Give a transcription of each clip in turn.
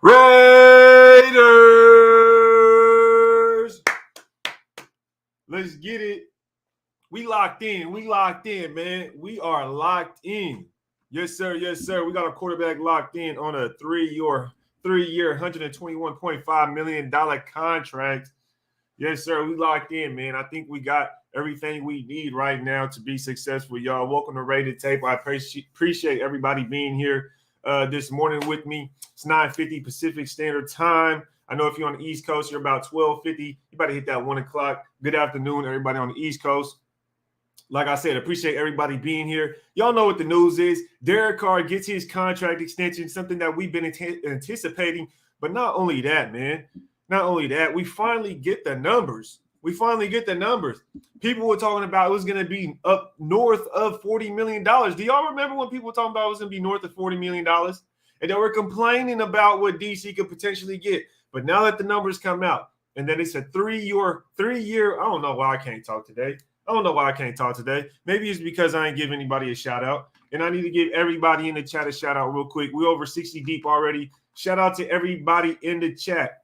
Raiders. Let's get it. We locked in. We locked in, man. We are locked in. Yes, sir. Yes, sir. We got a quarterback locked in on a three-year, $121.5 million contract. Yes, sir. We locked in, man. I think we got everything we need right now to be successful, y'all. Welcome to Rated Tape. I appreciate everybody being here this morning with me. It's 9:50 Pacific Standard Time. I know if you're on the East Coast, you're about 12:50. You better hit that 1 o'clock. Good afternoon, everybody on the East Coast. Like I said, appreciate everybody being here. Y'all know what the news is. Derek Carr gets his contract extension, something that we've been anticipating. But not only that, man. Not only that, we finally get the numbers. People were talking about it was going to be up north of $40 million. Do y'all remember when people were talking about it was going to be north of $40 million? And they were complaining about what DC could potentially get. But now that the numbers come out, and then it's a three-year, I don't know why I can't talk today. Maybe it's because I ain't give anybody a shout out. And I need to give everybody in the chat a shout out real quick. We're over 60 deep already. Shout out to everybody in the chat.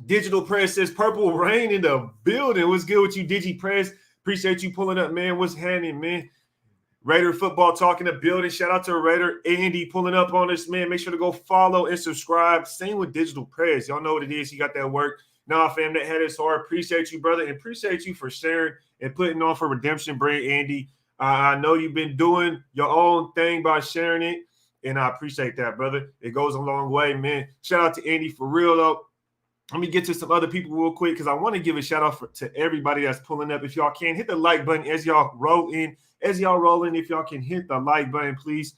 Digital Press says Purple Rain in the building. What's good with you, Digi Press? Appreciate you pulling up, man. What's happening, man? Raider Football Talk in the building. Shout out to Raider Andy pulling up on us, man. Make sure to go follow and subscribe. Same with Digital Press. Y'all know what it is. You got that work. Nah, fam, that head is hard. Appreciate you, brother, and appreciate you for sharing and putting on for Redemption Break, Andy. I know you've been doing your own thing by sharing it, and I appreciate that, brother. It goes a long way, man. Shout out to Andy for real, though. Let me get to some other people real quick because I want to give a shout out to everybody that's pulling up. If y'all can, hit the like button as y'all roll in. If y'all can hit the like button, please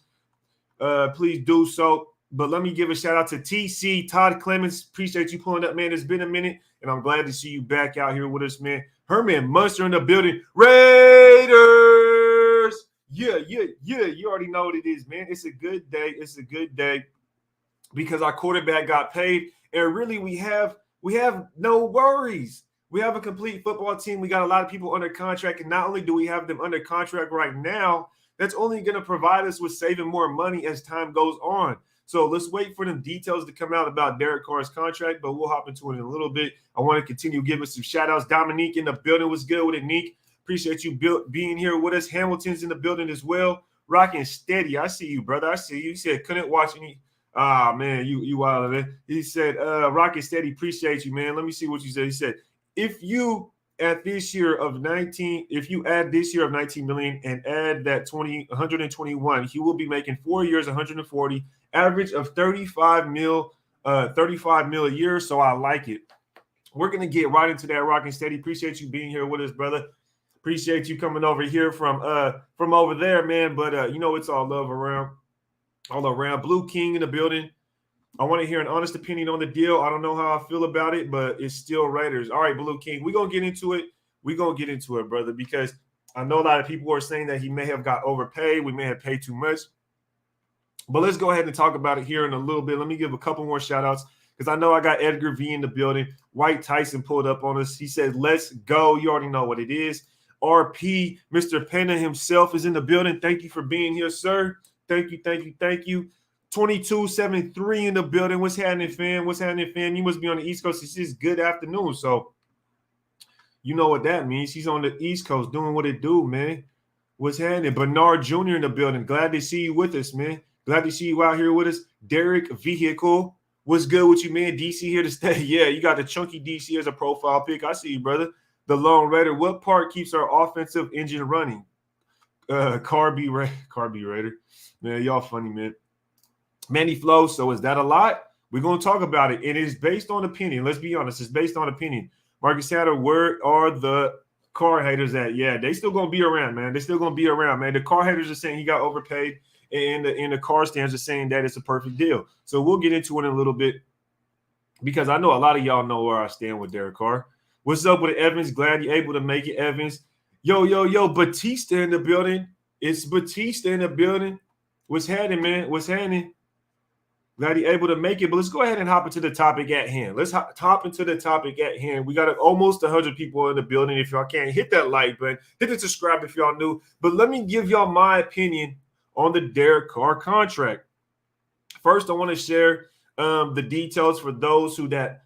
do so. But let me give a shout out to TC, Todd Clemens. Appreciate you pulling up, man. It's been a minute, and I'm glad to see you back out here with us, man. Herman Munster in the building. Raiders! Yeah. You already know what it is, man. It's a good day. Because our quarterback got paid, and really we have no worries. We have a complete football team. We got a lot of people under contract, and not only do we have them under contract right now, that's only going to provide us with saving more money as time goes on. So let's wait for them details to come out about Derek Carr's contract, but we'll hop into it in a little bit. I want to continue giving some shout-outs. Dominique in the building. What's good with it, Nick? Appreciate you being here with us. Hamilton's in the building as well. Rocking steady. I see you, brother. I see you. He said couldn't watch any. Ah, man, you wild, man. He said, Rocking steady. Appreciate you, man. Let me see what you said. He said, if you add this year of 19 million and add that 121, he will be making 4 years, 140, average of 35 mil a year. So I like it. We're going to get right into that, Rocking steady. Appreciate you being here with us, brother. Appreciate you coming over here from over there, man. But it's all love around. All around. Blue King in the building. I want to hear an honest opinion on the deal. I don't know how I feel about it, but it's still Raiders. All right, Blue King, we're going to get into it. Brother, because I know a lot of people are saying that he may have got overpaid. We may have paid too much. But let's go ahead and talk about it here in a little bit. Let me give a couple more shout-outs because I know I got Edgar V in the building. White Tyson pulled up on us. He said, let's go. You already know what it is. RP, Mr. Pena himself is in the building. Thank you for being here, sir. Thank you. 2273 in the building. What's happening, fam? You must be on the East Coast. It's just good afternoon. So you know what that means. He's on the East Coast doing what it do, man. What's happening? Bernard Jr. in the building. Glad to see you with us, man. Glad to see you out here with us. Derek Vehicle. What's good with you, man? DC here to stay. Yeah, you got the chunky DC as a profile pic. I see you, brother. The Lone Raider. What part keeps our offensive engine running? Carr B. Raider. Man, y'all funny, man. Manny Flow. So is that a lot? We're going to talk about it. It is based on opinion. Let's be honest. It's based on opinion. Marcus Hatter, where are the Carr haters at? Yeah, they still going to be around, man. The Carr haters are saying he got overpaid, and the Carr stands are saying that it's a perfect deal. So we'll get into it in a little bit because I know a lot of y'all know where I stand with Derek Carr. What's up with Evans? Glad you're able to make it, Evans. Yo, Batista in the building. It's Batista in the building. What's happening, man? Glad you're able to make it. But let's go ahead and hop into the topic at hand. Let's hop into the topic at hand. We got almost 100 people in the building. If y'all can't, hit that like button. Hit the subscribe if y'all new. But let me give y'all my opinion on the Derek Carr contract. First, I want to share the details for those who that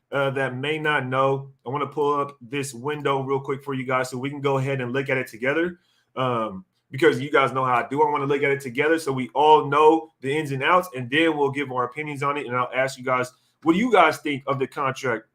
may not know. I want to pull up this window real quick for you guys so we can go ahead and look at it together. Because you guys know how I do. I want to look at it together so we all know the ins and outs, and then we'll give our opinions on it. And I'll ask you guys, what do you guys think of the contract?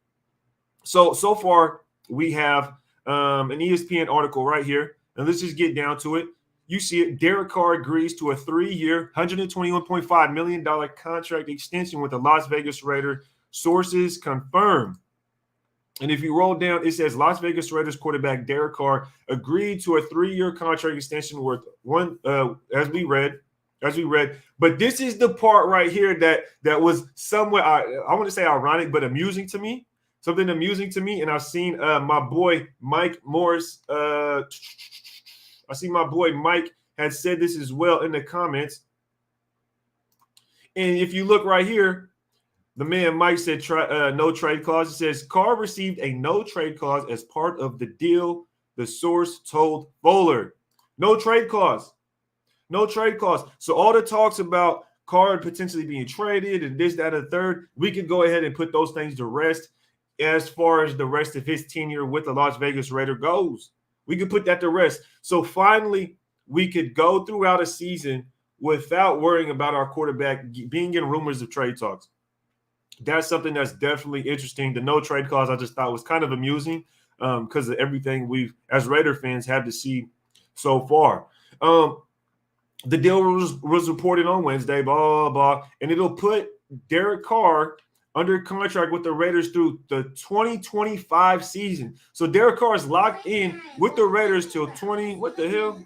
So far, we have an ESPN article right here. And let's just get down to it. You see it. Derek Carr agrees to a 3-year, $121.5 million contract extension with the Las Vegas Raiders. Sources confirm. And if you roll down, it says Las Vegas Raiders quarterback Derek Carr agreed to a 3-year contract extension worth one, as we read. But this is the part right here that was somewhat, I want to say ironic, but amusing to me. Something amusing to me. And I've seen my boy Mike Morris. I see my boy Mike had said this as well in the comments. And if you look right here, the man Mike said no trade clause. It says Carr received a no trade clause as part of the deal, the source told Fuller. No trade clause. No trade clause. So all the talks about Carr potentially being traded and this, that, and the third, we could go ahead and put those things to rest as far as the rest of his tenure with the Las Vegas Raiders goes. We could put that to rest. So finally, we could go throughout a season without worrying about our quarterback being in rumors of trade talks. That's something that's definitely interesting. The no trade clause I just thought was kind of amusing because of everything we've, as Raider fans, had to see so far. The deal was reported on Wednesday, blah, blah, blah, and it'll put Derek Carr under contract with the Raiders through the 2025 season. So Derek Carr is locked in with the Raiders till 20. What the hell?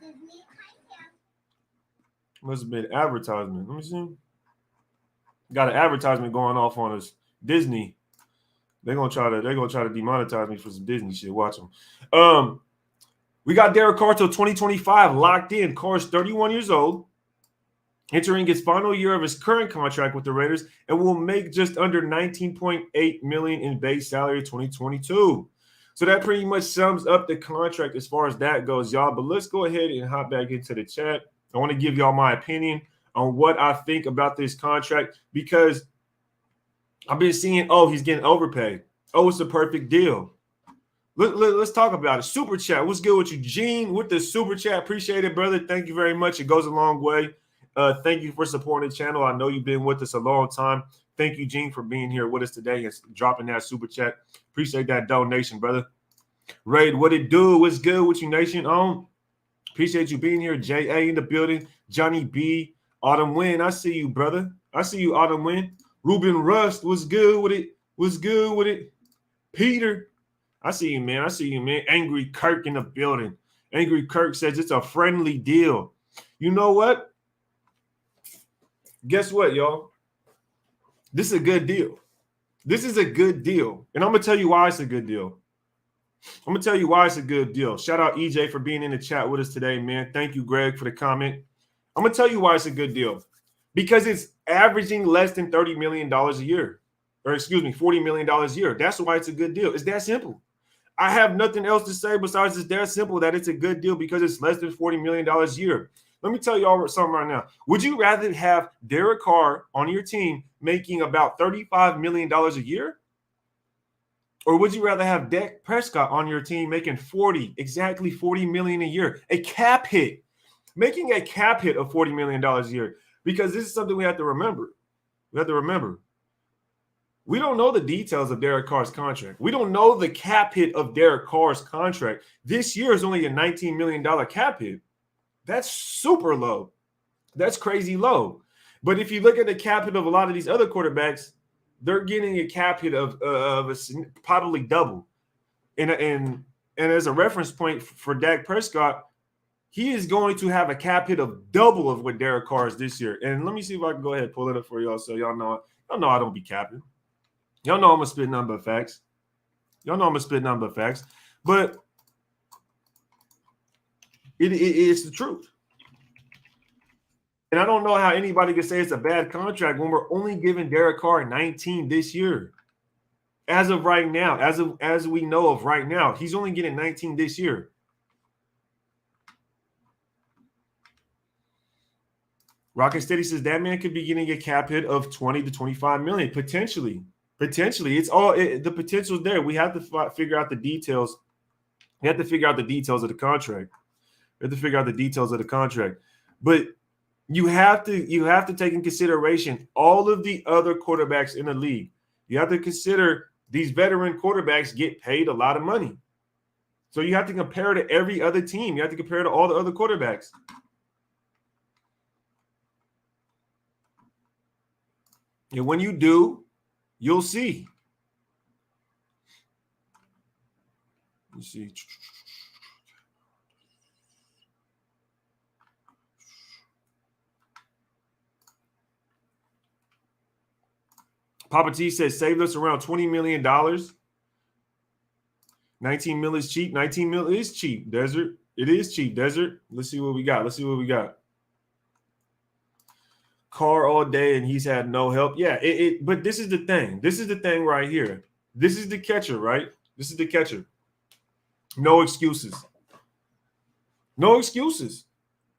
Must have been advertisement. Let me see. Got an advertisement going off on us. Disney. They're gonna try to demonetize me for some Disney shit. Watch them. We got Derek Carr till 2025 locked in. Carr's 31 years old, entering his final year of his current contract with the Raiders, and will make just under $19.8 million in base salary in 2022. So that pretty much sums up the contract as far as that goes, y'all. But let's go ahead and hop back into the chat. I want to give y'all my opinion on what I think about this contract because I've been seeing, he's getting overpaid. Oh, it's a perfect deal. Let's talk about it. Super chat. What's good with you? Gene with the super chat. Appreciate it, brother. Thank you very much. It goes a long way. Thank you for supporting the channel. I know you've been with us a long time. Thank you, Gene, for being here with us today and dropping that super chat. Appreciate that donation, brother. Raid, what it do? What's good with you, nation? Appreciate you being here. J.A. in the building. Johnny B. Autumn Win. I see you, brother. I see you, Autumn Win. Ruben Rust. What's good with it? What's good with it? Peter. I see you, man. I see you, man. Angry Kirk in the building. Angry Kirk says it's a friendly deal. You know what? Guess what, y'all? This is a good deal. This is a good deal. And I'm going to tell you why it's a good deal. I'm going to tell you why it's a good deal. Shout out EJ for being in the chat with us today, man. Thank you, Greg, for the comment. I'm going to tell you why it's a good deal. Because it's averaging less than $30 million a year. Or excuse me, $40 million a year. That's why it's a good deal. It's that simple. I have nothing else to say besides it's that simple that it's a good deal because it's less than $40 million a year. Let me tell you all something right now. Would you rather have Derek Carr on your team making about $35 million a year? Or would you rather have Dak Prescott on your team making exactly $40 million a year? A cap hit. Making a cap hit of $40 million a year. Because this is something we have to remember. We don't know the details of Derek Carr's contract. We don't know the cap hit of Derek Carr's contract. This year is only a $19 million cap hit. That's super low. That's crazy low. But if you look at the cap hit of a lot of these other quarterbacks, they're getting a cap hit of probably double. And as a reference point for Dak Prescott, he is going to have a cap hit of double of what Derek Carr is this year. And let me see if I can go ahead and pull it up for y'all so y'all know I don't be capping. Y'all know I'm going to spit nothing but facts. But it's the truth. And I don't know how anybody can say it's a bad contract when we're only giving Derek Carr 19 this year. As of right now, as we know of right now, he's only getting 19 this year. Rock and Steady says that man could be getting a cap hit of 20 to 25 million potentially. It's all the potential's there. We have to figure out the details. We have to figure out the details of the contract. But you have to take in consideration all of the other quarterbacks in the league. You have to consider these veteran quarterbacks get paid a lot of money. So you have to compare to every other team. You have to compare to all the other quarterbacks. And when you do, you'll see. Let's see. Papa T says saved us around $20 million. 19 mil is cheap. 19 mil is cheap, Desert. It is cheap, Desert. Let's see what we got. Carr all day, and he's had no help. Yeah, but this is the thing. This is the thing right here. This is the catcher, right? This is the catcher. No excuses.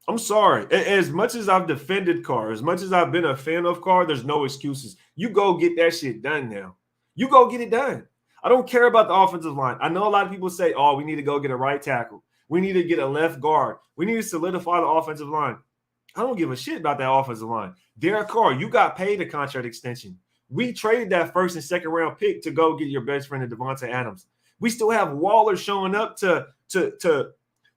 I'm sorry. As much as I've defended Carr, as much as I've been a fan of Carr, there's no excuses. You go get that shit done now. You go get it done. I don't care about the offensive line. I know a lot of people say, oh, we need to go get a right tackle. We need to get a left guard. We need to solidify the offensive line. I don't give a shit about that offensive line. Derek Carr, you got paid a contract extension. We traded that first and second round pick to go get your best friend, Devontae Adams. We still have Wallace showing up to the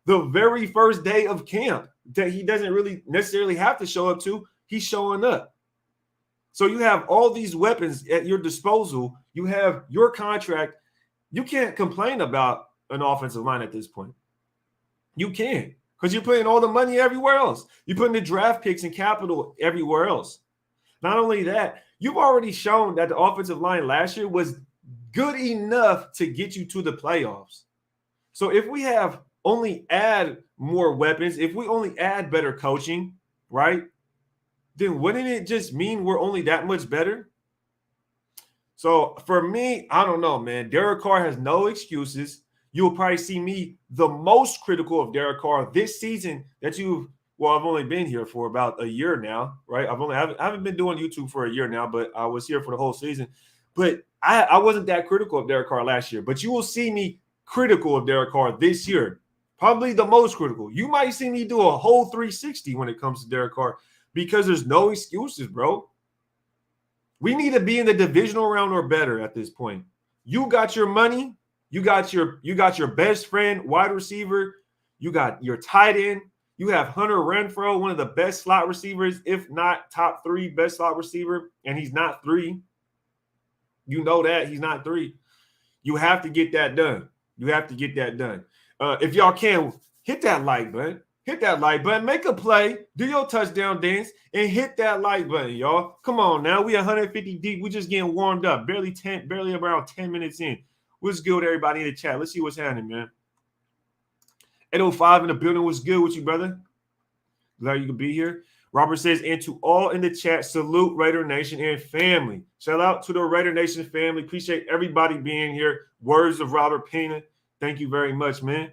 very first day of camp that he doesn't really necessarily have to show up to. He's showing up. So you have all these weapons at your disposal. You have your contract. You can't complain about an offensive line at this point. You can't, because you're putting all the money everywhere else. You're putting the draft picks and capital everywhere else. Not only that, you've already shown that the offensive line last year was good enough to get you to the playoffs. So if we have only add more weapons, if we only add better coaching, right, then wouldn't it just mean we're only that much better? So for me, I don't know, man. Derek Carr has no excuses. You'll probably see me the most critical of Derek Carr this season that I've only been here for about a year now, right? I haven't been doing YouTube for a year now, but I was here for the whole season. But I wasn't that critical of Derek Carr last year. But you will see me critical of Derek Carr this year. Probably the most critical. You might see me do a whole 360 when it comes to Derek Carr because there's no excuses, bro. We need to be in the divisional round or better at this point. You got your money. You got your best friend, wide receiver. You got your tight end. You have Hunter Renfrow, one of the best slot receivers, if not top 3 best slot receiver, and he's not 3. You know that he's not 3. You have to get that done. If y'all can, hit that like button. Make a play, do your touchdown dance, and hit that like button, y'all. Come on now. We 150 deep. We just getting warmed up. Barely around 10 minutes in. What's good with everybody in the chat? Let's see what's happening, man. 805 in the building. What's good with you, brother? Glad you could be here. Robert says, and to all in the chat, salute Raider Nation and family. Shout out to the Raider Nation family. Appreciate everybody being here. Words of Robert Pena. Thank you very much, man.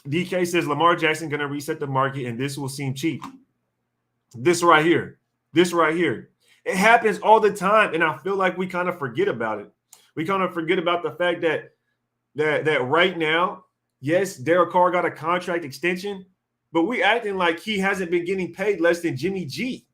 DK says Lamar Jackson going to reset the market, and this will seem cheap. This right here. It happens all the time, and I feel like we kind of forget about it. We kind of forget about the fact that right now, yes, Derek Carr got a contract extension, but we acting like he hasn't been getting paid less than Jimmy G.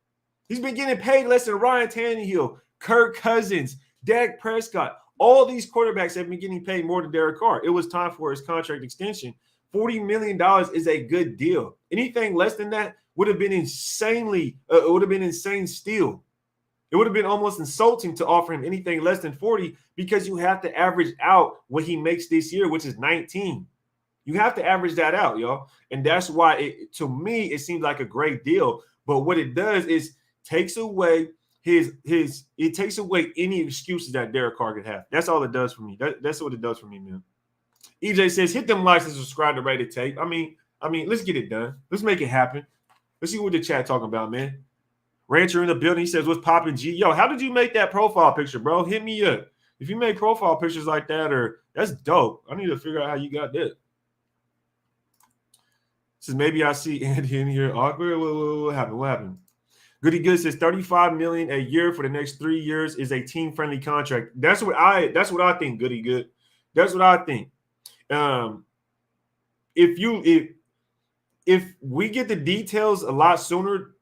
He's been getting paid less than Ryan Tannehill, Kirk Cousins, Dak Prescott. All these quarterbacks have been getting paid more than Derek Carr. It was time for his contract extension. $40 million is a good deal. Anything less than that would have been insane still. It would have been almost insulting to offer him anything less than 40 because you have to average out what he makes this year, which is 19. You have to average that out, y'all. And that's why, to me, it seems like a great deal. But what it does is takes away it takes away any excuses that Derek Carr could have. That's all it does for me. That's what it does for me, man. EJ says, hit them likes and subscribe to Rated Tape. I mean, let's get it done. Let's make it happen. Let's see what the chat talking about, man. Rancher in the building, he says, what's poppin', G? Yo, how did you make that profile picture, bro? Hit me up. If you make profile pictures like that, that's dope. I need to figure out how you got that. Says maybe I see Andy in here awkward. What happened? What happened? Goody Good says $35 million a year for the next 3 years is a team-friendly contract. That's what I think, Goody Good. That's what I think. If we get the details a lot sooner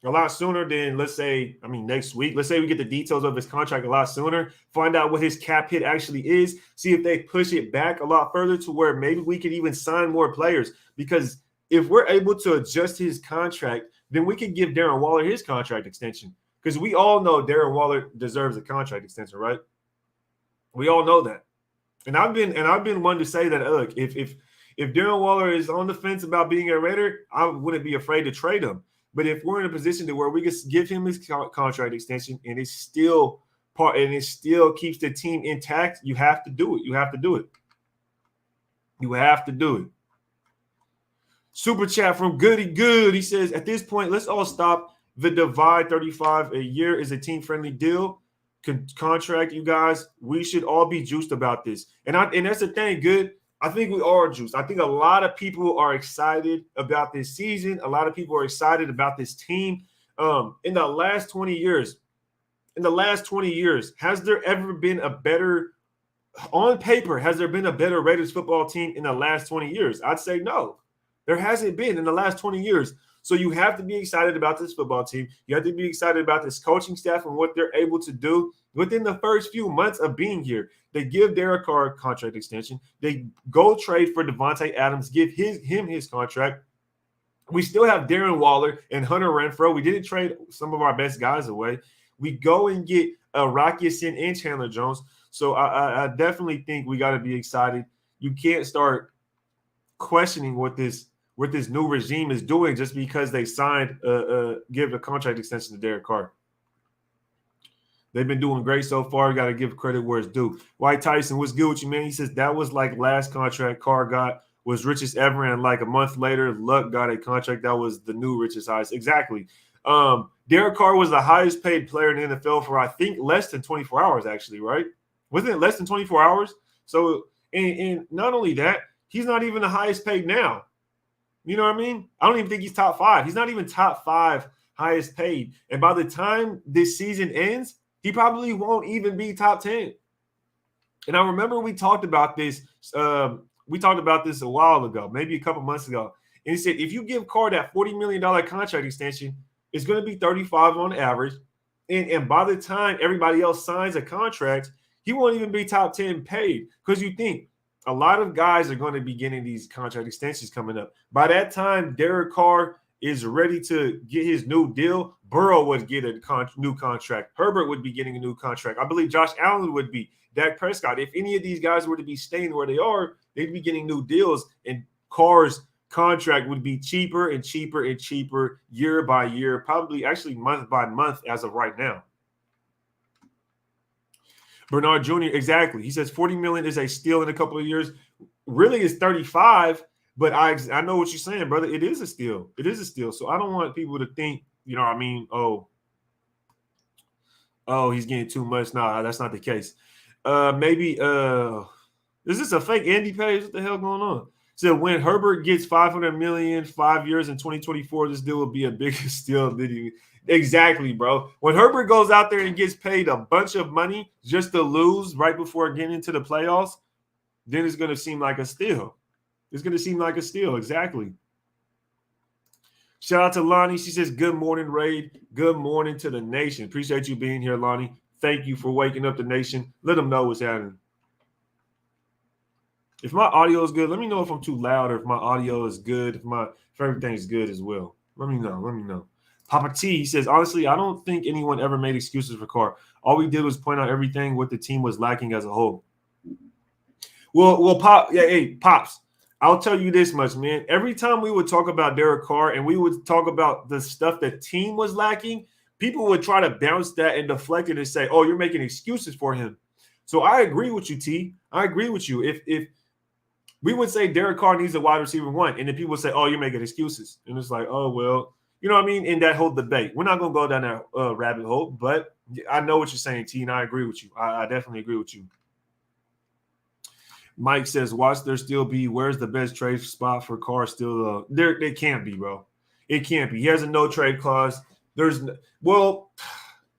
than, let's say, next week. Let's say we get the details of his contract a lot sooner, find out what his cap hit actually is, see if they push it back a lot further to where maybe we could even sign more players. Because if we're able to adjust his contract, then we can give Darren Waller his contract extension. Because we all know Darren Waller deserves a contract extension, right? We all know that. And I've been one to say that, look, if Darren Waller is on the fence about being a Raider, I wouldn't be afraid to trade him. But if we're in a position to where we can give him his contract extension and it still keeps the team intact, you have to do it. You have to do it. You have to do it. Super chat from Goody Good. He says, at this point, let's all stop the divide. 35 a year is a team-friendly deal. Contract, you guys. We should all be juiced about this. And that's the thing, Good. I think we are juiced. I think a lot of people are excited about this season. A lot of people are excited about this team. In the last 20 years, has there ever been a better, on paper, has there been a better Raiders football team in the last 20 years? I'd say no. There hasn't been in the last 20 years. So you have to be excited about this football team. You have to be excited about this coaching staff and what they're able to do within the first few months of being here. They give Derek Carr a contract extension. They go trade for Devontae Adams, give him his contract. We still have Darren Waller and Hunter Renfrow. We didn't trade some of our best guys away. We go and get Rocky Sin and Chandler Jones. So I definitely think we got to be excited. You can't start questioning what this new regime is doing just because they signed give a contract extension to Derek Carr. They've been doing great so far. You got to give credit where it's due. White Tyson, what's good with you, man? He says that was like last contract Carr got was richest ever, and like a month later, Luck got a contract that was the new richest highest. Exactly. Derek Carr was the highest paid player in the NFL for, I think, less than 24 hours, actually, right? Wasn't it less than 24 hours? So, and not only that, he's not even the highest paid now. You know what I mean? I don't even think he's top 5. He's not even top 5 highest paid. And by the time this season ends, he probably won't even be top 10. And I remember we talked about this. We talked about this a while ago, maybe a couple months ago. And he said, if you give Carr that $40 million contract extension, it's going to be 35 on average. And by the time everybody else signs a contract, he won't even be top 10 paid. Because you think a lot of guys are going to be getting these contract extensions coming up. By that time, Derek Carr is ready to get his new deal. Burrow would get a new contract. Herbert would be getting a new contract. I believe Josh Allen would be. Dak Prescott. If any of these guys were to be staying where they are, they'd be getting new deals. And Carr's contract would be cheaper and cheaper and cheaper year by year, probably actually month by month as of right now. Bernard Jr., exactly. He says $40 million is a steal in a couple of years. Really, it's 35, but I know what you're saying, brother. It is a steal. It is a steal. So I don't want people to think, you know what I mean, oh, he's getting too much. No, that's not the case. Maybe is this a fake Andy page? What the hell going on? So when Herbert gets $500 million 5 years in 2024, this deal will be a bigger steal than he. Exactly, bro. When Herbert goes out there and gets paid a bunch of money just to lose right before getting into the playoffs, then it's going to seem like a steal. It's going to seem like a steal. Exactly. Shout out to Lonnie. She says, good morning, Raid. Good morning to the nation. Appreciate you being here, Lonnie. Thank you for waking up the nation. Let them know what's happening. If my audio is good, let me know if I'm too loud or if my audio is good, if everything's good as well. Let me know. Papa T, he says, honestly, I don't think anyone ever made excuses for Carr. All we did was point out everything what the team was lacking as a whole. Well, Pops, I'll tell you this much, man. Every time we would talk about Derek Carr and we would talk about the stuff the team was lacking, people would try to bounce that and deflect it and say, oh, you're making excuses for him. So I agree with you, T. I agree with you. If we would say Derek Carr needs a wide receiver 1, and then people would say, oh, you're making excuses. And it's like, oh, well, you know what I mean? In that whole debate. We're not going to go down that rabbit hole, but I know what you're saying, T, and I agree with you. I definitely agree with you. Mike says, watch there still be. Where's the best trade spot for Carr still? There, it can't be, bro. It can't be. He has a no trade clause. There's well,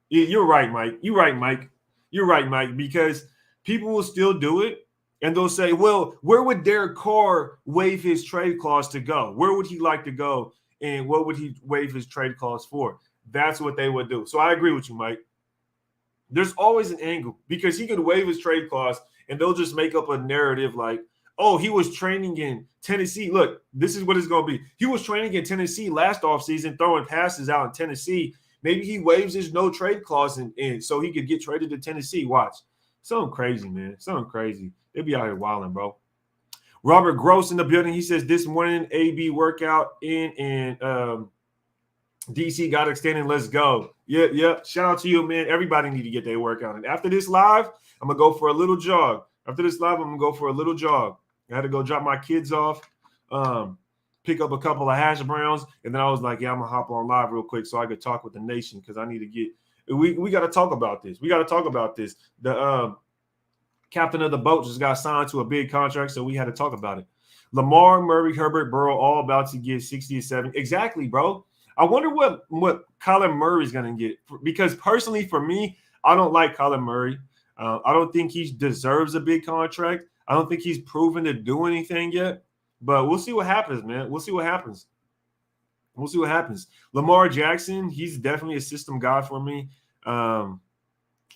you're right, Mike. You're right, Mike. You're right, Mike, because people will still do it. And they'll say, well, where would Derek Carr waive his trade clause to go? Where would he like to go? And what would he waive his trade clause for? That's what they would do. So I agree with you, Mike. There's always an angle because he could waive his trade clause and they'll just make up a narrative like, oh, he was training in Tennessee. Look, this is what it's going to be. He was training in Tennessee last offseason, throwing passes out in Tennessee. Maybe he waives his no trade clause and so he could get traded to Tennessee. Watch. Something crazy, man. Something crazy. They be out here wilding, bro. Robert Gross in the building. He says this morning AB workout in and DC got extended. Let's go. Yeah. Shout out to you, man. Everybody need to get their workout. And after this live, I'm gonna go for a little jog. After this live, I'm gonna go for a little jog. I had to go drop my kids off, pick up a couple of hash browns, and then I was like, yeah, I'm gonna hop on live real quick so I could talk with the nation because I need to get. We got to talk about this. We got to talk about this. The captain of the boat just got signed to a big contract, so we had to talk about it. Lamar, Murray, Herbert, Burrow, all about to get 60 or 70. Exactly, bro. I wonder what Kyler Murray's going to get. Because personally, for me, I don't like Kyler Murray. I don't think he deserves a big contract. I don't think he's proven to do anything yet. But we'll see what happens, man. We'll see what happens. We'll see what happens. Lamar Jackson, he's definitely a system guy for me. I'm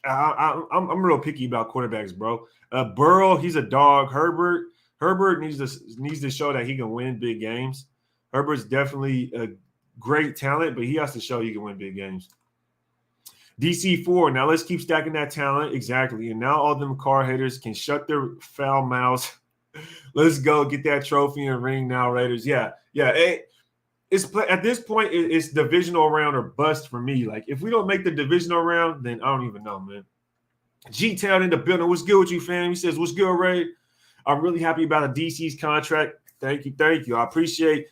real picky about quarterbacks, bro. Burrow, he's a dog. Herbert needs to show that he can win big games. Herbert's definitely a great talent, but he has to show he can win big games. DC4, now let's keep stacking that talent. Exactly. And now all them Carr haters can shut their foul mouths. Let's go get that trophy and ring now, Raiders. Yeah. It's at this point, it's divisional round or bust for me. Like, if we don't make the divisional round, then I don't even know, man. G-Town in the building. What's good with you, fam? He says, what's good, Ray? I'm really happy about a DC's contract. Thank you. I appreciate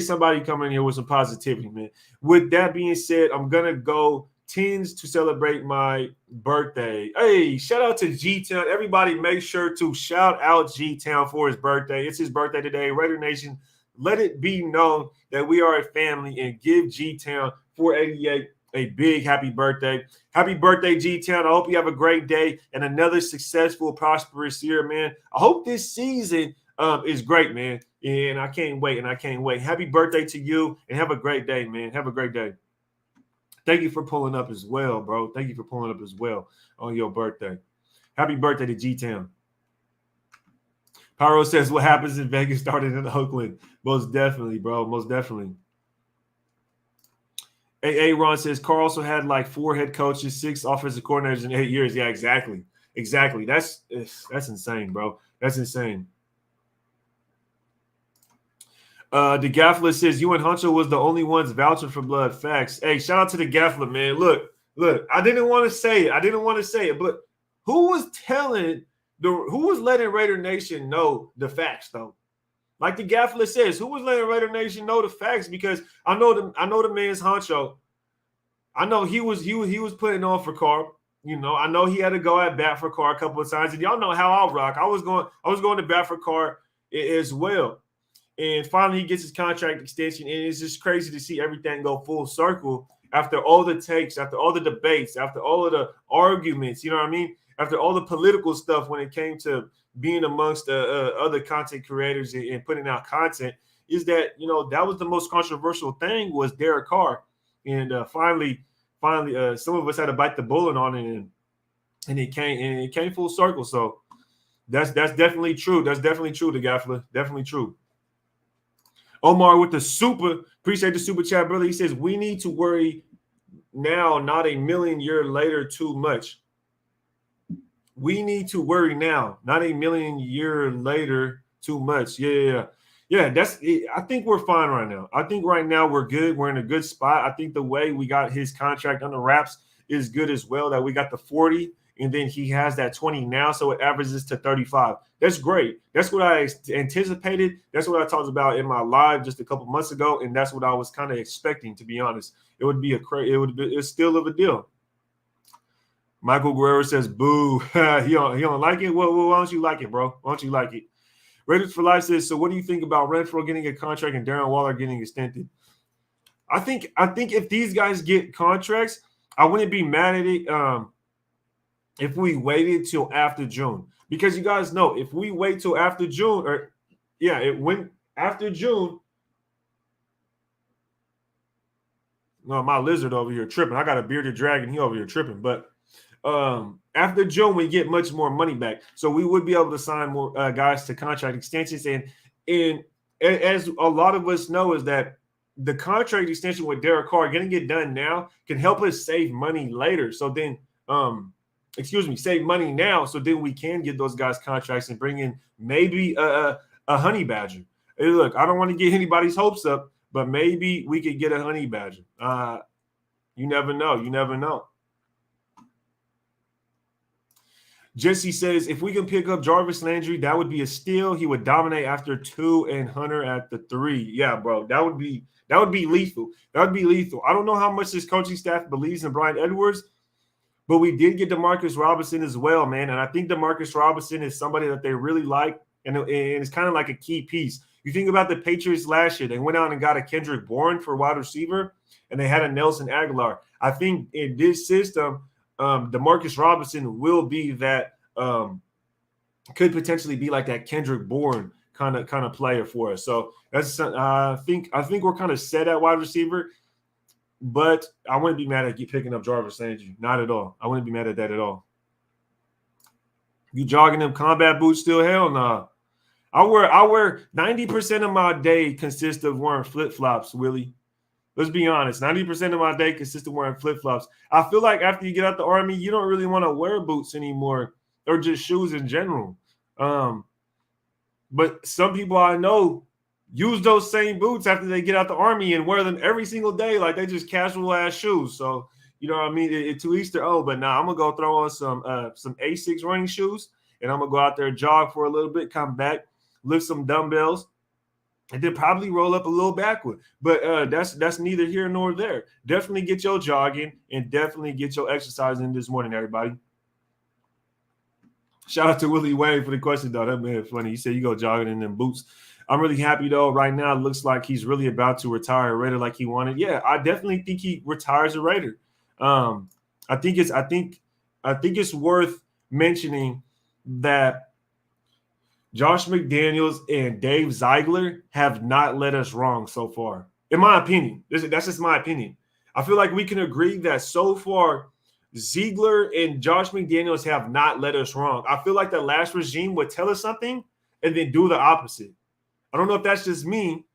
somebody coming in here with some positivity, man. With that being said, I'm going to go 10s to celebrate my birthday. Hey, shout out to G-Town. Everybody make sure to shout out G-Town for his birthday. It's his birthday today. Raider Nation, let it be known that we are a family and give G-Town 488 a big happy birthday. Happy birthday, G-Town. I hope you have a great day and another successful, prosperous year, man. I hope this season is great, man. And I can't wait. Happy birthday to you and have a great day, man. Have a great day. Thank you for pulling up as well, bro. Thank you for pulling up as well on your birthday. Happy birthday to G-Town. Pyro says, what happens in Vegas started in Oakland? Most definitely, bro. Most definitely. Ron says, Carr also had like 4 head coaches, 6 offensive coordinators in 8 years. Yeah, exactly. That's insane, bro. That's insane. The Gaffler says, you and Huncho was the only ones vouching for blood. Facts. Hey, shout out to the Gaffler, man. Look. I didn't want to say it. But who was letting Raider Nation know the facts, though? Like the Gaffler says, who was letting Raider Nation know the facts? Because I know the man's Huncho. I know he was putting on for Carr. You know, I know he had to go at bat for Carr a couple of times, and y'all know how I rock. I was going to bat for Carr as well. And finally, he gets his contract extension, and it's just crazy to see everything go full circle after all the takes, after all the debates, after all of the arguments. You know what I mean? After all the political stuff when it came to being amongst other content creators and putting out content, is that, you know, that was the most controversial thing was Derek Carr. And finally, some of us had to bite the bullet on it, and it came full circle. So that's definitely true. That's definitely true, the Gaffler. Definitely true. Omar with the super, appreciate the super chat, brother. He says, we need to worry now, not a million year later too much. We need to worry now, not a million year later too much. Yeah. That's it. I think we're fine right now. I think right now we're good. We're in a good spot. I think the way we got his contract under wraps is good as well, that we got the 40 and then he has that 20 now, so it averages to 35. That's great. That's what I anticipated. That's what I talked about in my live just a couple months ago, and that's what I was kind of expecting, to be honest. It's still of a deal. Michael Guerrero says, boo. he don't like it? Well, why don't you like it, bro? Why don't you like it? Raiders for Life says, so what do you think about Renfro getting a contract and Darren Waller getting extended? I think if these guys get contracts, I wouldn't be mad at it if we waited till after June. Because you guys know, if we wait till after June, it went after June. No, my lizard over here tripping. I got a bearded dragon. He over here tripping. But after June, we get much more money back. So we would be able to sign more guys to contract extensions. And as a lot of us know is that the contract extension with Derek Carr getting it done now can help us save money later. So then, save money now. So then we can get those guys contracts and bring in maybe a honey badger. Hey, look, I don't want to get anybody's hopes up, but maybe we could get a honey badger. You never know. You never know. Jesse says, if we can pick up Jarvis Landry, that would be a steal. He would dominate after 2 and Hunter at the 3. Yeah, bro, that would be lethal. That would be lethal. I don't know how much this coaching staff believes in Brian Edwards, but we did get DeMarcus Robinson as well, man. And I think DeMarcus Robinson is somebody that they really like, and it's kind of like a key piece. You think about the Patriots last year. They went out and got a Kendrick Bourne for wide receiver, and they had a Nelson Aguilar. I think in this system, DeMarcus Robinson will be that could potentially be like that Kendrick Bourne kind of player for us. So that's I think we're kind of set at wide receiver, but I wouldn't be mad at picking up Jarvis Landry. Not at all. I wouldn't be mad at that at all. You jogging them combat boots still? Hell no. I wear 90% of my day consists of wearing flip-flops, Willie. Let's be honest. 90% of my day consists of wearing flip-flops. I feel like after you get out the Army, you don't really want to wear boots anymore or just shoes in general. But some people I know use those same boots after they get out the Army and wear them every single day like they just casual-ass shoes. So, you know what I mean? To each their own. But now I'm going to go throw on some A6 running shoes, and I'm going to go out there and jog for a little bit, come back, lift some dumbbells, and then probably roll up a little backward. But that's neither here nor there. Definitely get your jogging and definitely get your exercise in this morning, everybody. Shout out to Willie Wayne for the question, though. That man funny. He said you go jogging in them boots. I'm really happy, though. Right now, it looks like he's really about to retire a Raider like he wanted. Yeah, I definitely think he retires a Raider. I think it's worth mentioning that Josh McDaniels and Dave Ziegler have not led us wrong so far, in my opinion. That's just my opinion. I feel like we can agree that so far, Ziegler and Josh McDaniels have not led us wrong. I feel like the last regime would tell us something and then do the opposite. I don't know if that's just me.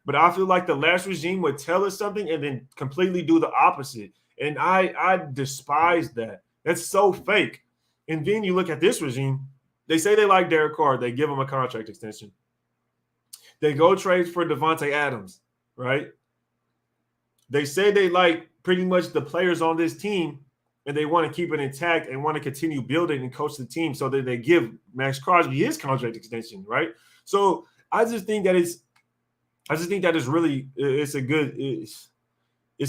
But I feel like the last regime would tell us something and then completely do the opposite. And I despise that. That's so fake. And then you look at this regime. They say they like Derek Carr. They give him a contract extension. They go trade for Devontae Adams, right? They say they like pretty much the players on this team, and they want to keep it intact and want to continue building and coach the team so that they give Max Crosby his contract extension, right? So I just think that it's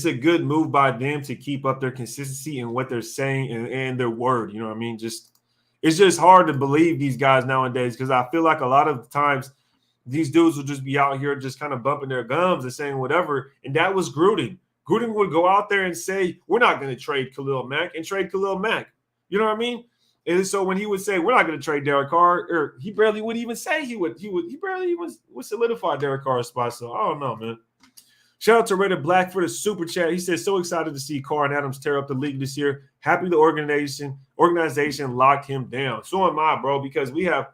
a good move by them to keep up their consistency in what they're saying and their word. You know what I mean? It's just hard to believe these guys nowadays because I feel like a lot of times these dudes will just be out here just kind of bumping their gums and saying whatever. And that was Gruden. Gruden would go out there and say, we're not going to trade Khalil Mack and trade Khalil Mack. You know what I mean? And so when he would say, we're not going to trade Derek Carr, or he barely would even say he barely even would solidify Derek Carr's spot. So I don't know, man. Shout out to Raider Black for the super chat. He says, so excited to see Carr and Adams tear up the league this year. Happy the organization locked him down. So am I, bro, because we have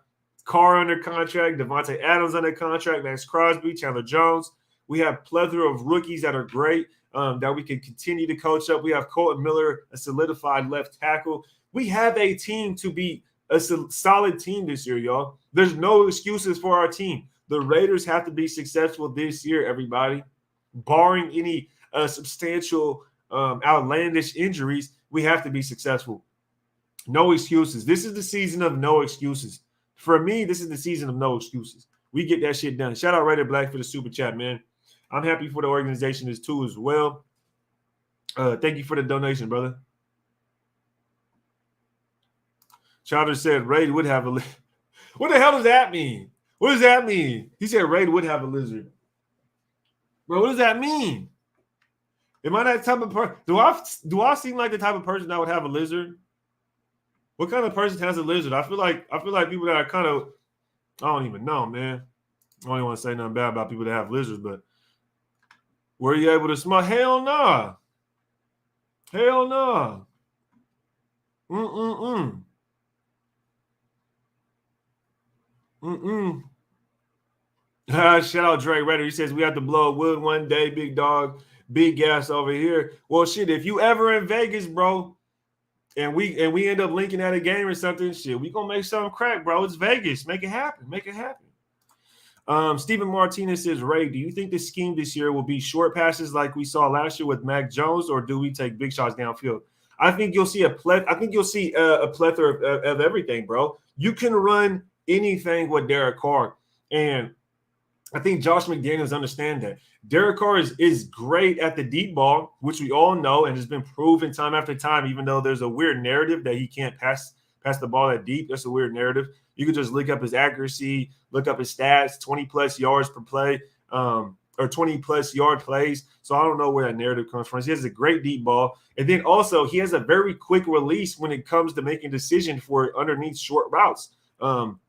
Carr under contract, Devontae Adams under contract, Max Crosby, Chandler Jones. We have plethora of rookies that are great that we can continue to coach up. We have Colton Miller, a solidified left tackle. We have a team to be a solid team this year, y'all. There's no excuses for our team. The Raiders have to be successful this year, everybody. Barring any substantial outlandish injuries, we have to be successful. No excuses. This is the season of no excuses. For me, this is the season of no excuses. We get that shit done. Shout out Raider Black for the super chat, man. I'm happy for the organization too as well. Thank you for the donation, brother. Chowder said Raid would have a lizard. What the hell does that mean? What does that mean? He said Raid would have a lizard. Bro, what does that mean? Am I that type of person? Do I seem like the type of person that would have a lizard? What kind of person has a lizard? I feel like people that are kind of, I don't even know, man. I don't even want to say nothing bad about people that have lizards, but were you able to smell? Hell nah. Hell nah. Mm-mm-mm. Mm-mm. Shout out Dre Redder. He says we have to blow a wood one day, big dog, big gas over here. Well, shit, if you ever in Vegas, bro, and we end up linking at a game or something, shit, we gonna make something crack, bro. It's Vegas. Make it happen. Make it happen. Stephen Martinez says, Ray, do you think the scheme this year will be short passes like we saw last year with Mac Jones, or do we take big shots downfield? I think you'll see a plethora of everything, bro. You can run anything with Derek Carr, and I think Josh McDaniels understands that. Derek Carr is great at the deep ball, which we all know and has been proven time after time, even though there's a weird narrative that he can't pass the ball that deep. That's a weird narrative. You could just look up his accuracy, look up his stats, 20-plus yards per play, or 20-plus yard plays. So I don't know where that narrative comes from. He has a great deep ball. And then also he has a very quick release when it comes to making decisions for underneath short routes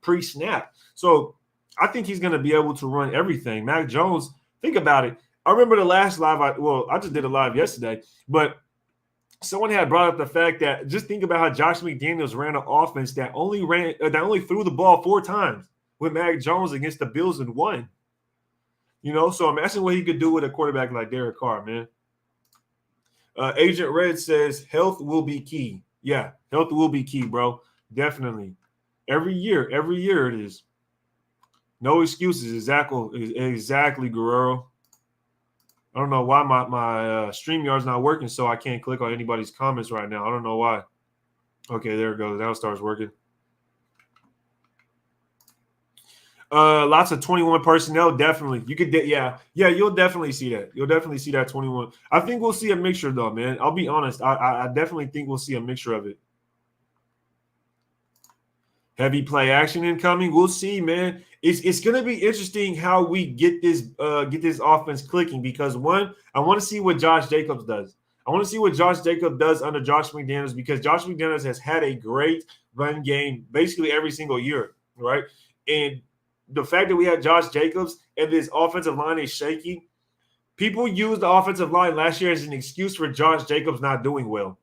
pre-snap. So I think he's going to be able to run everything. Mac Jones, think about it. I remember the last live, I just did a live yesterday, but someone had brought up the fact that just think about how Josh McDaniels ran an offense that only threw the ball 4 times with Mac Jones against the Bills and won. So imagine what he could do with a quarterback like Derek Carr, man. Agent Red says health will be key. Yeah, health will be key, bro. Definitely. Every year it is. No excuses. Exactly, Guerrero. I don't know why my StreamYard's not working, so I can't click on anybody's comments right now. I don't know why. Okay, there it goes. Now it starts working. Lots of 21 personnel, definitely. You could, yeah, you'll definitely see that. You'll definitely see that 21. I think we'll see a mixture, though, man. I'll be honest. I definitely think we'll see a mixture of it. Heavy play action incoming. We'll see, man. It's going to be interesting how we get this offense clicking because, one, I want to see what Josh Jacobs does. I want to see what Josh Jacobs does under Josh McDaniels because Josh McDaniels has had a great run game basically every single year, right? And the fact that we had Josh Jacobs and this offensive line is shaky, people used the offensive line last year as an excuse for Josh Jacobs not doing well.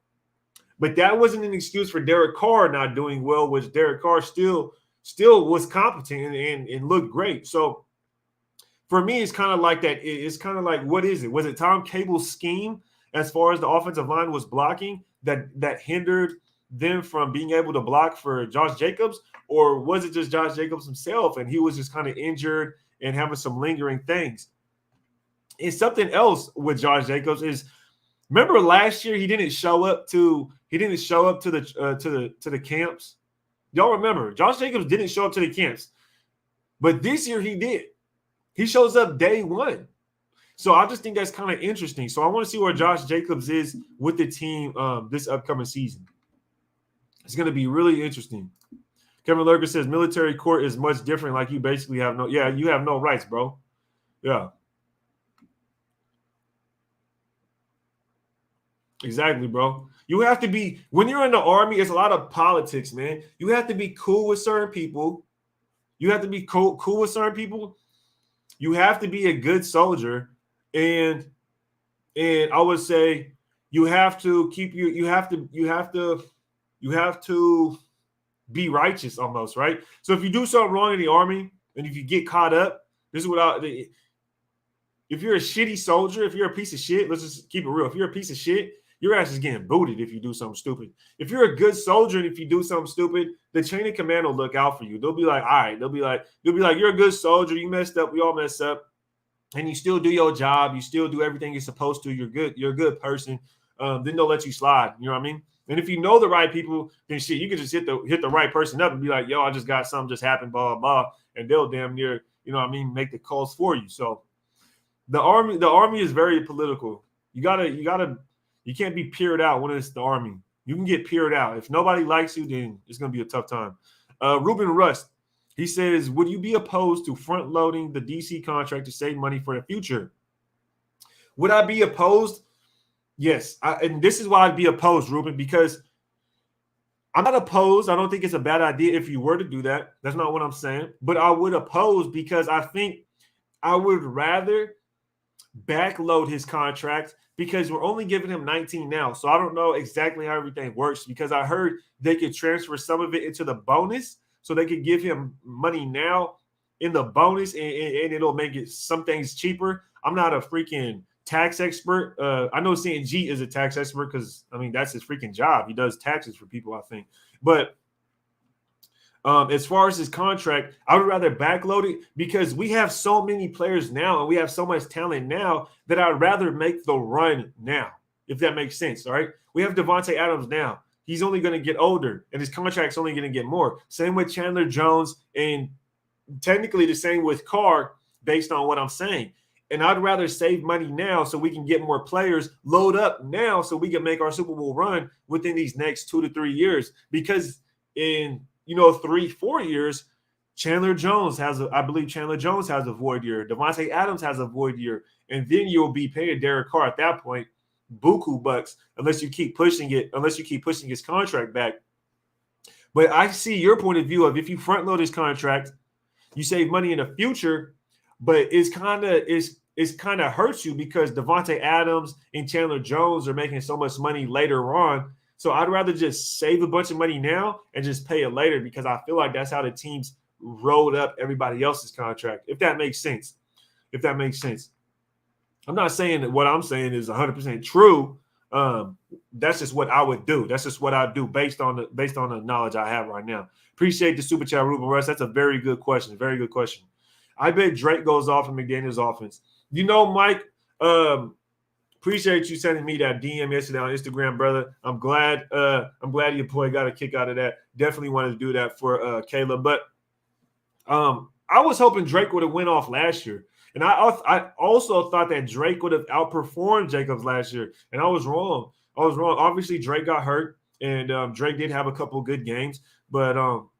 But that wasn't an excuse for Derek Carr not doing well, which Derek Carr still was competent and looked great. So for me, it's kind of like that. It's kind of like, what is it? Was it Tom Cable's scheme as far as the offensive line was blocking that hindered them from being able to block for Josh Jacobs? Or was it just Josh Jacobs himself and he was just kind of injured and having some lingering things? And something else with Josh Jacobs is, remember last year he didn't show up to the camps. Y'all remember Josh Jacobs didn't show up to the camps, but this year he did. He shows up day one. So I just think that's kind of interesting. So I want to see where Josh Jacobs is with the team this upcoming season. It's going to be really interesting. Kevin Lurker says military court is much different. Like you basically have you have no rights, bro. Yeah. Exactly, bro. You have to be, when you're in the Army, it's a lot of politics, man. You have to be cool with certain people. You have to be cool with certain people. You have to be a good soldier. And I would say you have to be righteous almost, right? So if you do something wrong in the Army and if you get caught up, this is what if you're a shitty soldier, if you're a piece of shit, let's just keep it real. If you're a piece of shit, your ass is getting booted if you do something stupid. If you're a good soldier and if you do something stupid, the chain of command will look out for you. They'll be like, all right. They'll be like, you're a good soldier. You messed up. We all mess up. And you still do your job. You still do everything you're supposed to. You're good. You're a good person. Then they'll let you slide. You know what I mean? And if you know the right people, then shit, you can just hit the right person up and be like, yo, I just got something just happened, blah, blah, blah. And they'll damn near, you know what I mean, make the calls for you. So the Army is very political. You can't be peered out when it's the Army. You can get peered out. If nobody likes you, then it's going to be a tough time. Ruben Rust, he says, would you be opposed to front loading the DC contract to save money for the future? Would I be opposed? Yes. And this is why I'd be opposed, Ruben, because I'm not opposed. I don't think it's a bad idea if you were to do that. That's not what I'm saying. But I would oppose because I think I would rather backload his contract because we're only giving him 19 now. So I don't know exactly how everything works because I heard they could transfer some of it into the bonus so they could give him money now in the bonus and it'll make it some things cheaper. I'm not a freaking tax expert. I know CNG is a tax expert because, I mean, that's his freaking job. He does taxes for people, I think. But as far as his contract, I would rather backload it because we have so many players now and we have so much talent now that I'd rather make the run now, if that makes sense. All right. We have Devontae Adams now. He's only going to get older and his contract's only going to get more. Same with Chandler Jones and technically the same with Carr based on what I'm saying. And I'd rather save money now so we can get more players, load up now so we can make our Super Bowl run within these next 2 to 3 years. Because in 3-4 years, I believe Chandler Jones has a void year. Devontae Adams has a void year. And then you'll be paying Derek Carr at that point buku bucks unless you keep pushing his contract back. But I see your point of view of if you front load his contract, you save money in the future, but it's kind of hurts you because Devontae Adams and Chandler Jones are making so much money later on. So I'd rather just save a bunch of money now and just pay it later because I feel like that's how the teams rolled up everybody else's contract, if that makes sense. I'm not saying that what I'm saying is 100% true. That's just what I would do. That's just what I do based on the knowledge I have right now. Appreciate the super chat, Ruben Russ. That's a very good question. Very good question. I bet Drake goes off in McDaniel's offense. Mike, appreciate you sending me that DM yesterday on Instagram, brother. I'm glad your boy got a kick out of that. Definitely wanted to do that for Caleb. But I was hoping Drake would have went off last year. And I also thought that Drake would have outperformed Jacobs last year. And I was wrong. Obviously, Drake got hurt, and Drake did have a couple good games. But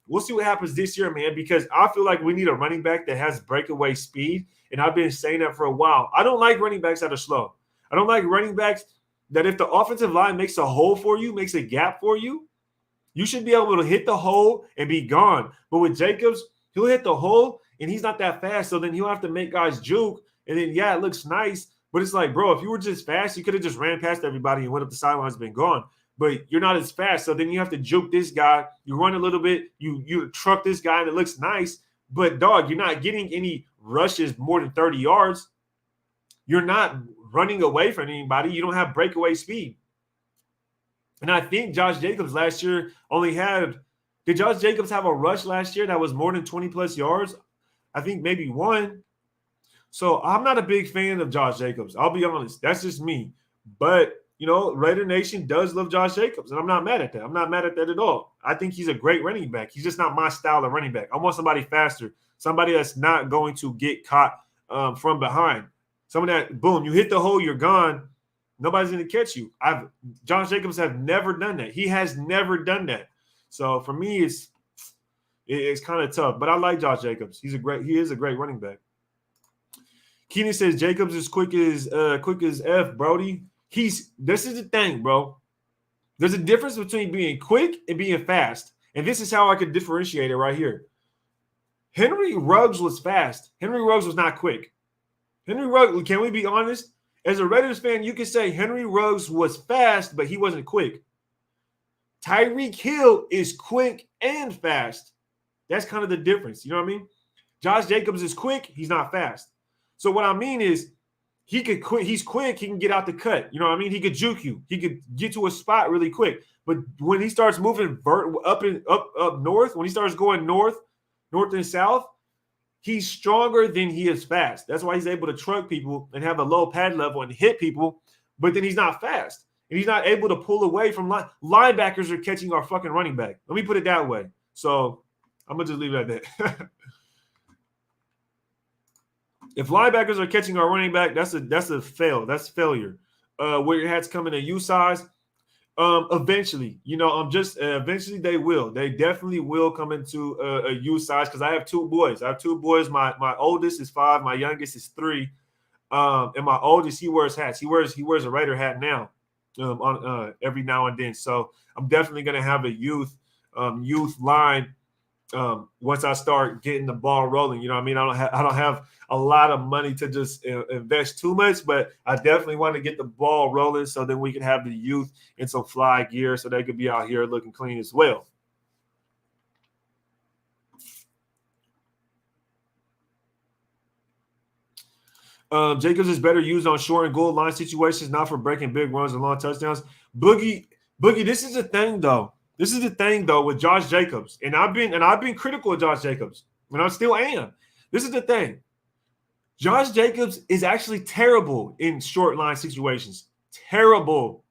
we'll see what happens this year, man, because I feel like we need a running back that has breakaway speed. And I've been saying that for a while. I don't like running backs that are slow. I don't like running backs that if the offensive line makes a hole for you, makes a gap for you, you should be able to hit the hole and be gone. But with Jacobs, he'll hit the hole, and he's not that fast. So then he'll have to make guys juke. And then, yeah, it looks nice. But it's like, bro, if you were just fast, you could have just ran past everybody and went up the sidelines and been gone. But you're not as fast. So then you have to juke this guy. You run a little bit. You truck this guy, and it looks nice. But, dog, you're not getting any rushes more than 30 yards. You're not running away from anybody. You don't have breakaway speed. And I think Josh Jacobs last year did Josh Jacobs have a rush last year that was more than 20-plus yards? I think maybe one. So I'm not a big fan of Josh Jacobs. I'll be honest. That's just me. But, Raider Nation does love Josh Jacobs, and I'm not mad at that. I'm not mad at that at all. I think he's a great running back. He's just not my style of running back. I want somebody faster, somebody that's not going to get caught from behind. Someone that, boom, you hit the hole, you're gone. Nobody's going to catch you. Josh Jacobs have never done that. He has never done that. So for me, it's kind of tough. But I like Josh Jacobs. He is a great running back. Keenan says Jacobs is quick as F, Brody. This is the thing, bro. There's a difference between being quick and being fast. And this is how I could differentiate it right here. Henry Ruggs was fast. Henry Ruggs was not quick. Henry Ruggs, can we be honest? As a Raiders fan, you can say Henry Ruggs was fast, but he wasn't quick. Tyreek Hill is quick and fast. That's kind of the difference. You know what I mean? Josh Jacobs is quick. He's not fast. So what I mean is he could quit. He's quick. He can get out the cut. You know what I mean? He could juke you. He could get to a spot really quick. But when he starts moving up north, when he starts going north and south, he's stronger than he is fast. That's why he's able to truck people and have a low pad level and hit people. But then he's not fast. And he's not able to pull away from linebackers are catching our fucking running back. Let me put it that way. So I'm going to just leave it at that. If linebackers are catching our running back, that's a fail. That's failure. Where your hat's coming to U size. Eventually, eventually they will. They definitely will come into a youth size because I have two boys. My oldest is 5, my youngest is 3. And my oldest, he wears hats. He wears a Raider hat now, on every now and then. So I'm definitely gonna have a youth line once I start getting the ball rolling. You know what I mean? I don't have a lot of money to just invest too much, but I definitely want to get the ball rolling so then we can have the youth in some fly gear so they could be out here looking clean as well. Jacobs is better used on short and goal line situations, not for breaking big runs and long touchdowns. Boogie, this is the thing though. This is the thing though with Josh Jacobs, and I've been critical of Josh Jacobs, and I still am. This is the thing. Josh Jacobs is actually terrible in short line situations. Terrible.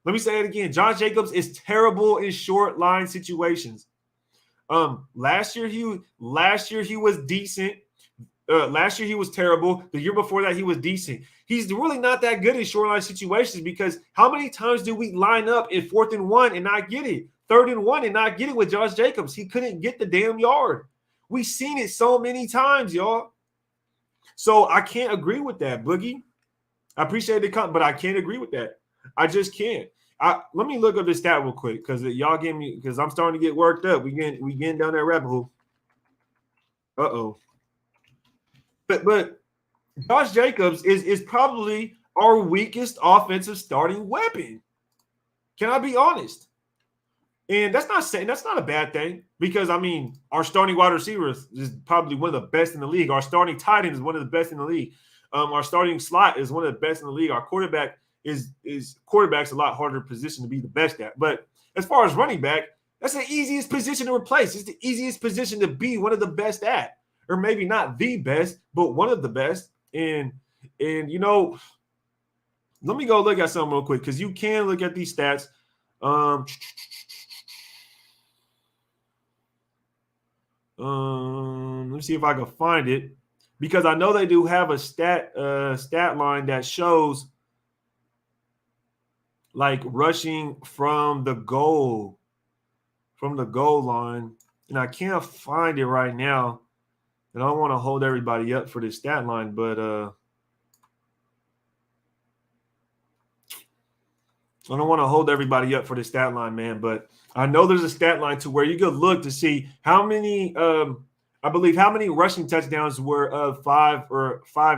Let me say it again. Josh Jacobs is terrible in short line situations. Last year he was decent. Last year he was terrible. The year before that he was decent. He's really not that good in short line situations because how many times do we line up in 4th and 1 and not get it? 3rd and 1 and not get it with Josh Jacobs? He couldn't get the damn yard. We've seen it so many times, y'all. So I can't agree with that, Boogie. I appreciate the comment, but I can't agree with that. I just can't. Let me look up this stat real quick because y'all get me because I'm starting to get worked up. We getting down that rabbit hole. Uh-oh. But Josh Jacobs is probably our weakest offensive starting weapon. Can I be honest? And that's not a bad thing because, I mean, our starting wide receiver is probably one of the best in the league. Our starting tight end is one of the best in the league. Our starting slot is one of the best in the league. Our quarterback's a lot harder position to be the best at. But as far as running back, that's the easiest position to replace. It's the easiest position to be one of the best at. Or maybe not the best, but one of the best. And let me go look at something real quick because you can look at these stats. Let me see if I can find it because I know they do have a stat line that shows like rushing from the goal line, and I can't find it right now. And I don't want to hold everybody up for this stat line, but I don't want to hold everybody up for the stat line, man. But I know there's a stat line to where you could look to see how many, how many rushing touchdowns were 5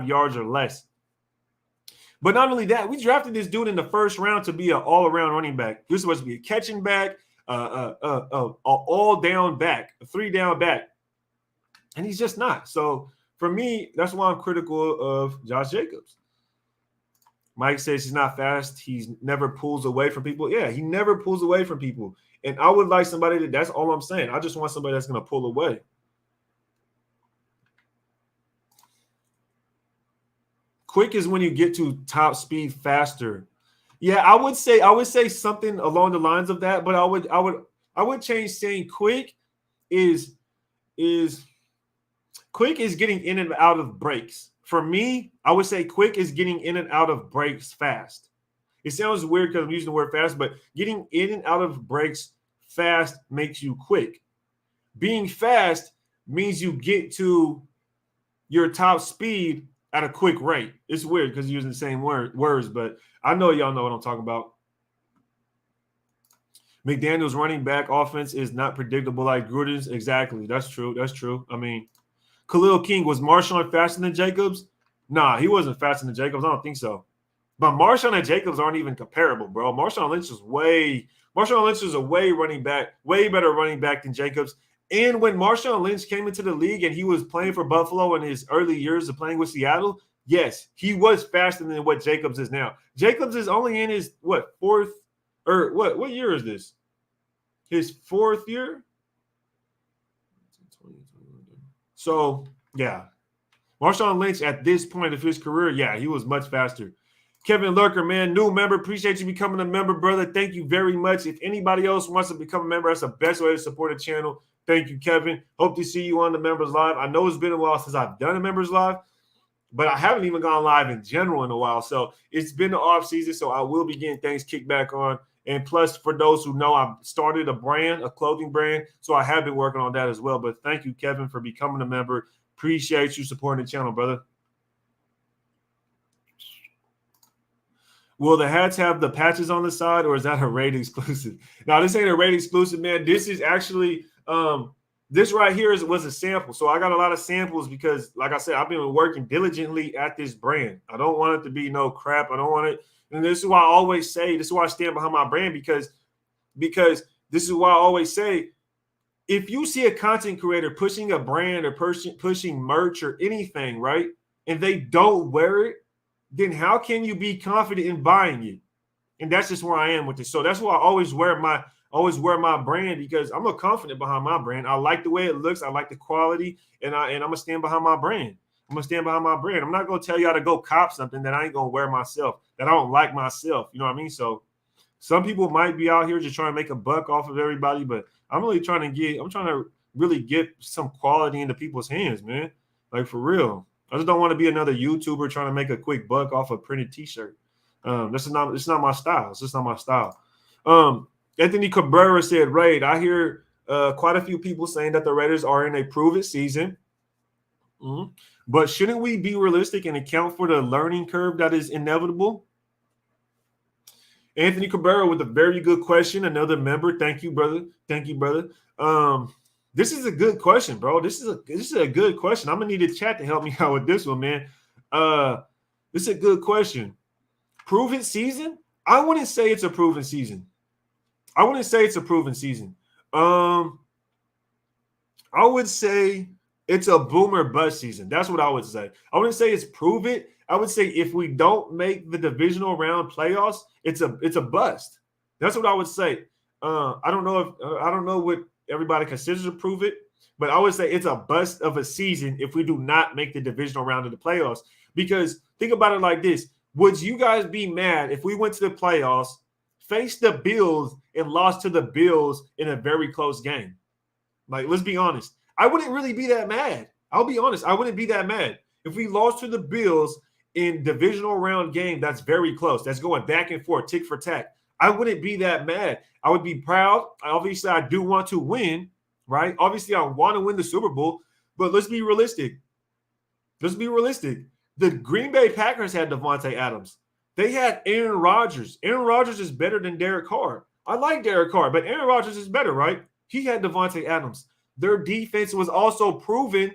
yards or less. But not only that, we drafted this dude in the first round to be an all-around running back. He was supposed to be a catching back, all-down back, a 3-down back. And he's just not. So for me, that's why I'm critical of Josh Jacobs. Mike says he's not fast. He never pulls away from people. Yeah, he never pulls away from people. And I would like somebody that's all I'm saying. I just want somebody that's going to pull away. Quick is when you get to top speed faster. Yeah, I would say something along the lines of that, but I would change saying quick is getting in and out of breaks. For me, I would say quick is getting in and out of breaks fast. It sounds weird because I'm using the word fast, but getting in and out of breaks fast makes you quick. Being fast means you get to your top speed at a quick rate. It's weird because you're using the same words, but I know y'all know what I'm talking about. McDaniel's running back offense is not predictable like Gruden's. Exactly. That's true. I mean, Khalil King, was Marshawn faster than Jacobs? Nah, he wasn't faster than Jacobs. I don't think so. But Marshawn and Jacobs aren't even comparable, bro. Marshawn Lynch is a way better running back than Jacobs. And when Marshawn Lynch came into the league and he was playing for Buffalo in his early years of playing with Seattle, yes, he was faster than what Jacobs is now. Jacobs is only in his fourth or what year is this? His 4th year? So, yeah. Marshawn Lynch at this point of his career, yeah, he was much faster. Kevin Lurker, man, new member. Appreciate you becoming a member, brother. Thank you very much. If anybody else wants to become a member, that's the best way to support the channel. Thank you, Kevin. Hope to see you on the Members Live. I know it's been a while since I've done a Members Live, but I haven't even gone live in general in a while. So it's been the off season, so I will be getting things kicked back on. And plus, for those who know, I've started a clothing brand, so I have been working on that as well. But thank you, Kevin, for becoming a member. Appreciate you supporting the channel, brother. Will the hats have the patches on the side, or is that a Raid exclusive? Now, this ain't a Raid exclusive, man. This is actually this right here was a sample. So I got a lot of samples because, like I said, I've been working diligently at this brand. I don't want it to be no crap. I don't want it. And this is why I always say, this is why I stand behind my brand, because this is why I always say, if you see a content creator pushing a brand or pushing merch or anything, right, and they don't wear it, then how can you be confident in buying it? And that's just where I am with it. So that's why I always wear my brand, because I'm a confident behind my brand. I like the way it looks. I like the quality, and I'm gonna stand behind my brand. I'm gonna stand behind my brand. I'm not gonna tell y'all to go cop something that I ain't gonna wear myself, that I don't like myself. You know what I mean? So some people might be out here just trying to make a buck off of everybody, but I'm trying to really get some quality into people's hands, man. Like, for real. I just don't want to be another YouTuber trying to make a quick buck off a printed T-shirt. It's not my style. It's just not my style. Anthony Cabrera said, Raid, I hear quite a few people saying that the Raiders are in a prove-it season. But shouldn't we be realistic and account for the learning curve that is inevitable? Anthony Cabrera with a very good question. Another member. Thank you, brother. Thank you, brother. This is a good question, bro. This is a good question. I'm gonna need a chat to help me out with this one, man. This is a good question. Proven season? I wouldn't say it's a proven season. I would say it's a boomer bust season. That's what I would say. I wouldn't say it's prove it. I would say if we don't make the divisional round playoffs, it's a bust. That's what I would say. I don't know what everybody considers to prove it, but I would say it's a bust of a season if we do not make the divisional round of the playoffs. Because think about it like this. Would you guys be mad if we went to the playoffs, faced the Bills, and lost to the Bills in a very close game? Like, let's be honest. I wouldn't really be that mad. I'll be honest. I wouldn't be that mad. If we lost to the Bills in divisional round game that's very close, that's going back and forth, tick for tack, I wouldn't be that mad. I would be proud. Obviously, I do want to win, right? Obviously, I want to win the Super Bowl, but let's be realistic. The Green Bay Packers had Devontae Adams. They had Aaron Rodgers. Aaron Rodgers is better than Derek Carr. I like Derek Carr, but Aaron Rodgers is better, right? He had Devontae Adams. Their defense was also proven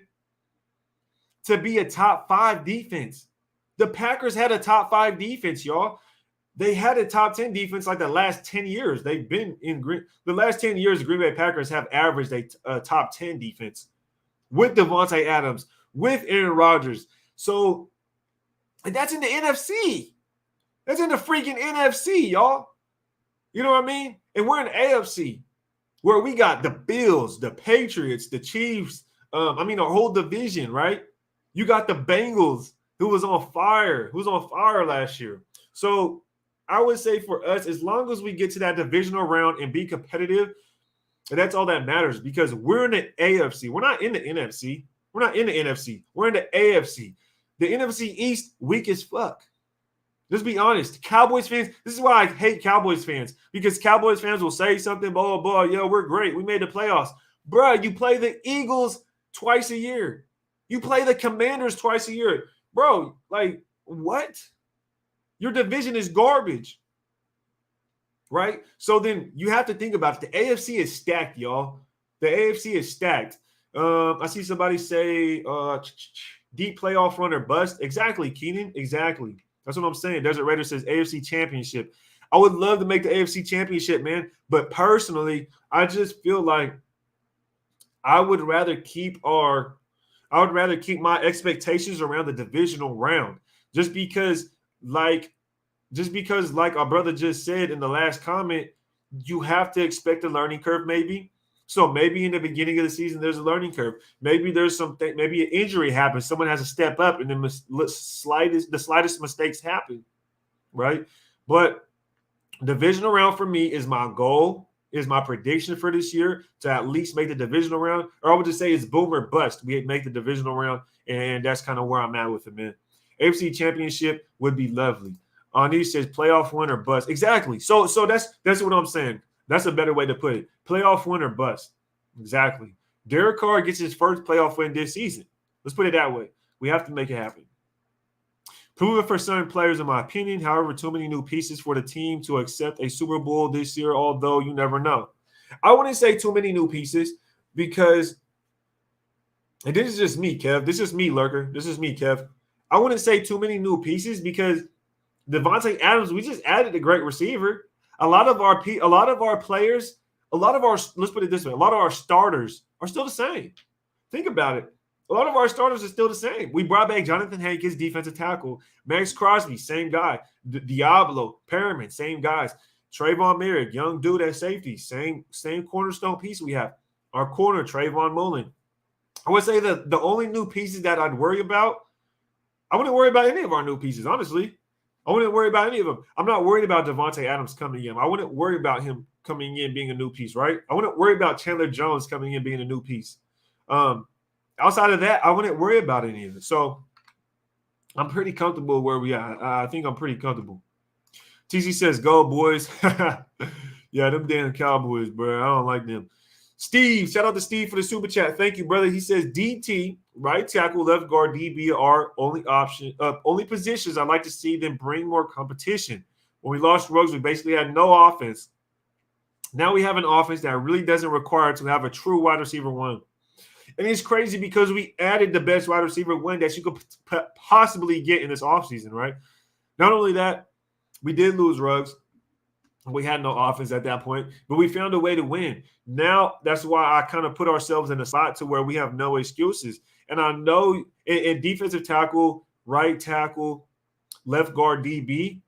to be a top 5 defense. The Packers had a top 5 defense, y'all. They had a top 10 defense like the last 10 years. They've been in the last 10 years. The Green Bay Packers have averaged a top 10 defense with Devontae Adams, with Aaron Rodgers. So, and that's in the NFC. That's in the freaking NFC, y'all. You know what I mean? And we're in AFC, where we got the Bills, the Patriots, the Chiefs. A whole division, right? You got the Bengals, who was on fire last year. So I would say for us, as long as we get to that divisional round and be competitive, and that's all that matters, because we're in the AFC. We're not in the NFC. We're in the AFC. The NFC East, weak as fuck. Let's be honest. Cowboys fans, this is why I hate Cowboys fans, because Cowboys fans will say something, blah, blah, blah. Yo, we're great. We made the playoffs. Bruh, you play the Eagles twice a year. You play the Commanders twice a year. Bro, like, what? Your division is garbage, right? So then you have to think about it. The AFC is stacked, y'all. The AFC is stacked. I see somebody say deep playoff run or bust. Exactly, Keenan. Exactly. That's what I'm saying. Desert Raider says AFC Championship. I would love to make the AFC Championship, man. But personally, I just feel like I would rather keep my expectations around the divisional round. Just because like our brother just said in the last comment, you have to expect a learning curve, maybe. So maybe in the beginning of the season, there's a learning curve. Maybe there's maybe an injury happens. Someone has to step up, and then the slightest mistakes happen, right? But divisional round for me is my goal, is my prediction for this year, to at least make the divisional round. Or I would just say it's boom or bust. We make the divisional round, and that's kind of where I'm at with it, man. AFC Championship would be lovely. Anish says playoff win or bust. Exactly. So that's what I'm saying. That's a better way to put it. Playoff win or bust. Exactly. Derek Carr gets his first playoff win this season. Let's put it that way. We have to make it happen. Proven for certain players, in my opinion. However, too many new pieces for the team to accept a Super Bowl this year, although you never know. I wouldn't say too many new pieces because, and this is just me, Kev. This is me, Lurker. This is me, Kev. I wouldn't say too many new pieces because Devontae Adams, we just added a great receiver. A lot of our players, let's put it this way, a lot of our starters are still the same. Think about it. A lot of our starters are still the same. We brought back Jonathan Hankins, defensive tackle. Max Crosby, same guy. Diablo, Perriman, same guys. Trayvon Merrick, young dude at safety, same cornerstone piece we have. Our corner, Trayvon Mullen. I would say that the only new pieces that I'd worry about, I wouldn't worry about any of our new pieces, honestly. I wouldn't worry about any of them. I'm not worried about Devontae Adams coming in. I wouldn't worry about him coming in being a new piece, right? I wouldn't worry about Chandler Jones coming in being a new piece. Outside of that, I wouldn't worry about any of it. So I'm pretty comfortable where we are. I think I'm pretty comfortable. TC says, go, boys. Yeah, them damn Cowboys, bro. I don't like them. Steve, shout out to Steve for the super chat. Thank you, brother. He says, DT, right tackle, left guard, DB are only positions I'd like to see them bring more competition. When we lost Ruggs, we basically had no offense. Now we have an offense that really doesn't require to have a true wide receiver one. And it's crazy because we added the best wide receiver one that you could possibly get in this offseason, right? Not only that, we did lose Ruggs. We had no offense at that point, but we found a way to win. Now, that's why I kind of put ourselves in a spot to where we have no excuses. And I know in defensive tackle, right tackle, left guard, DB,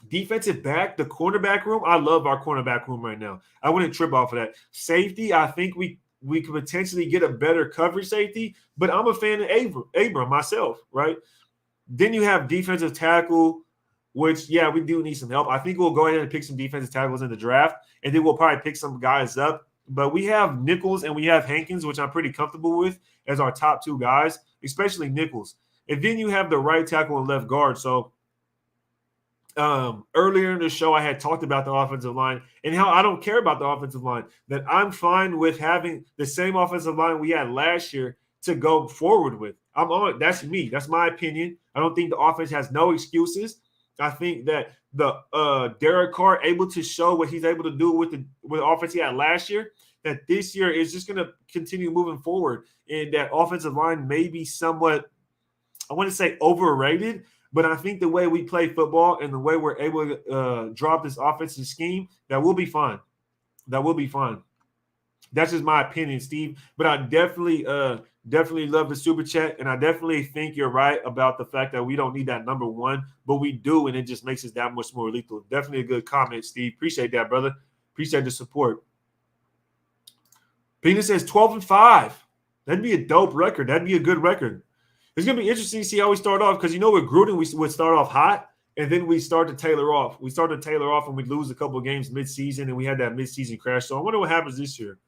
defensive back, the cornerback room, I love our cornerback room right now. I wouldn't trip off of that. Safety, I think we could potentially get a better coverage safety, but I'm a fan of Abram myself, right? Then you have defensive tackle, which, yeah, we do need some help. I think we'll go ahead and pick some defensive tackles in the draft, and then we'll probably pick some guys up. But we have Nichols and we have Hankins, which I'm pretty comfortable with as our top two guys, especially Nichols. And then you have the right tackle and left guard. So earlier in the show, I had talked about the offensive line and how I don't care about the offensive line, that I'm fine with having the same offensive line we had last year to go forward with. That's me. That's my opinion. I don't think the offense has no excuses. I think that the Derek Carr able to show what he's able to do with the offense he had last year, that this year is just going to continue moving forward. And that offensive line may be somewhat, I want to say overrated, but I think the way we play football and the way we're able to drop this offensive scheme, that will be fine. That will be fine. That's just my opinion, Steve. But I definitely love the super chat, and I definitely think you're right about the fact that we don't need that number one, but we do, and it just makes us that much more lethal. Definitely a good comment, Steve. Appreciate that, brother. Appreciate the support. Pena says 12-5. That'd be a dope record. That'd be a good record. It's going to be interesting to see how we start off because, with Gruden, we would start off hot, and then we start to tailor off. We started to tailor off, and we'd lose a couple of games midseason, and we had that midseason crash. So I wonder what happens this year.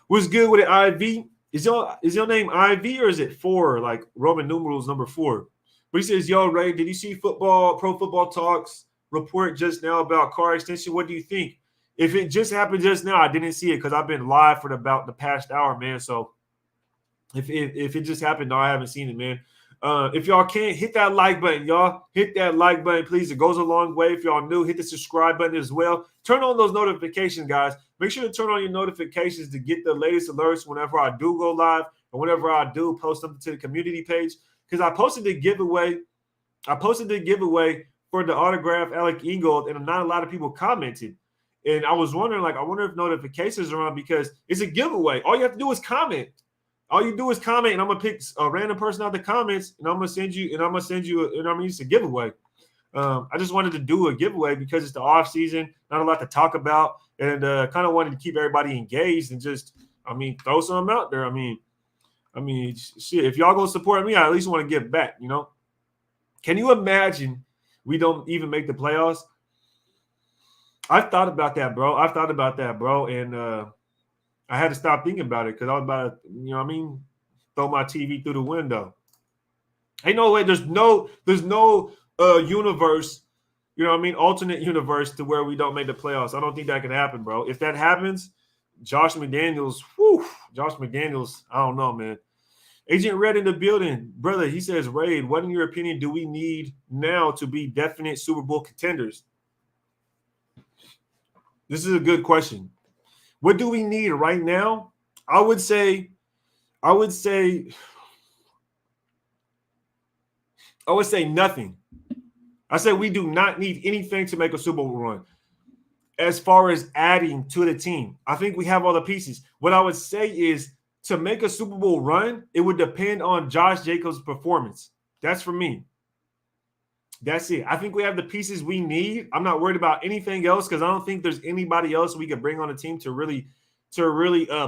What's good with it, IV? Is your name IV or is it 4, like Roman numerals number 4? But he says, yo, Ray, did you see Pro Football Talks report just now about Carr extension? What do you think? If it just happened just now, I didn't see it because I've been live for about the past hour, man. So if it just happened, no, I haven't seen it, man. If y'all can't, hit that like button, y'all. Hit that like button, please. It goes a long way. If y'all new, hit the subscribe button as well. Turn on those notifications, guys. Make sure to turn on your notifications to get the latest alerts whenever I do go live or whenever I do post something to the community page. Because I posted the giveaway. For the autograph Alec Ingold, and not a lot of people commented. And I was wondering, I wonder if notifications are on because it's a giveaway. All you have to do is comment. All you do is comment, and I'm gonna pick a random person out the comments, and I'm gonna send you, it's a giveaway. I just wanted to do a giveaway because it's the off season, not a lot to talk about, and kind of wanted to keep everybody engaged and just, throw something out there. Shit, if y'all gonna support me, I at least want to give back. Can you imagine we don't even make the playoffs? I've thought about that, bro. And I had to stop thinking about it because I was about to, throw my TV through the window. Ain't no way. There's no universe You know what I mean? Alternate universe to where we don't make the playoffs. I don't think that can happen, bro. If that happens, Josh McDaniels, I don't know, man. Agent Red in the building. Brother, he says, Raid, what in your opinion do we need now to be definite Super Bowl contenders? This is a good question. What do we need right now? I would say nothing. I say we do not need anything to make a Super Bowl run. As far as adding to the team, I think we have all the pieces. What I would say is to make a Super Bowl run, it would depend on Josh Jacobs' performance. That's for me. That's it. I think we have the pieces we need. I'm not worried about anything else because I don't think there's anybody else we could bring on the team to really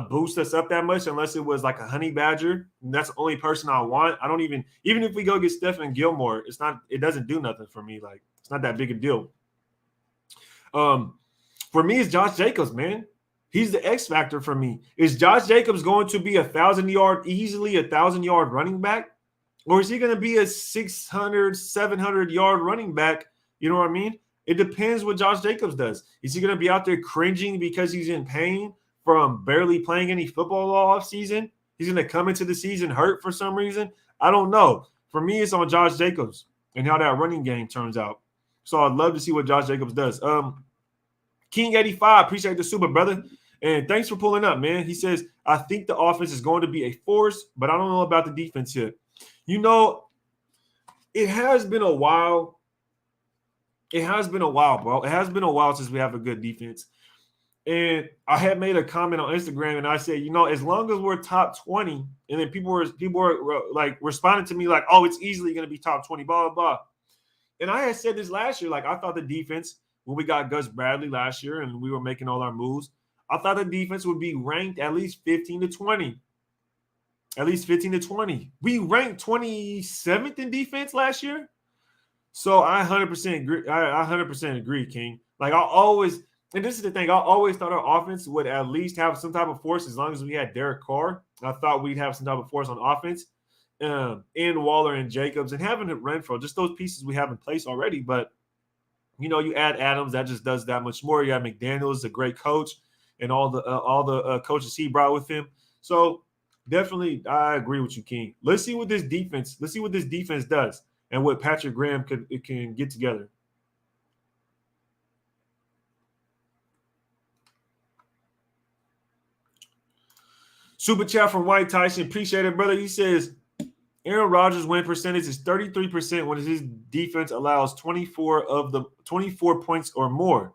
boost us up that much, unless it was like a honey badger. And that's the only person I want. I don't even if we go get Stephen Gilmore, it doesn't do nothing for me. Like, it's not that big a deal. For me, it's Josh Jacobs, man. He's the X factor for me. Is Josh Jacobs going to be easily 1,000-yard running back? Or is he going to be a 600, 700-yard running back? You know what I mean? It depends what Josh Jacobs does. Is he going to be out there cringing because he's in pain from barely playing any football all offseason? He's going to come into the season hurt for some reason? I don't know. For me, it's on Josh Jacobs and how that running game turns out. So I'd love to see what Josh Jacobs does. King85, appreciate the super, brother. And thanks for pulling up, man. He says, I think the offense is going to be a force, but I don't know about the defense yet. You know, it has been a while. It has been a while, bro. It has been a while since we have a good defense. And I had made a comment on Instagram, and I said, you know, as long as we're top 20, and then people were like responding to me like, oh, it's easily going to be top 20, blah, blah, blah. And I had said this last year. Like, I thought the defense, when we got Gus Bradley last year and we were making all our moves, I thought the defense would be ranked at least 15 to 20. At least 15 to 20. We ranked 27th in defense last year. So I 100% agree. I 100% agree, King. Like, and this is the thing, I always thought our offense would at least have some type of force as long as we had Derek Carr. I thought we'd have some type of force on offense. In Waller and Jacobs and having Renfro, just those pieces we have in place already. But, you know, you add Adams, that just does that much more. You have McDaniels, a great coach, and all the coaches he brought with him. So definitely, I agree with you, King. Let's see what this defense does and what Patrick Graham can get together. Super chat from White Tyson. Appreciate it, brother. He says, Aaron Rodgers' win percentage is 33% when his defense allows 24 points or more.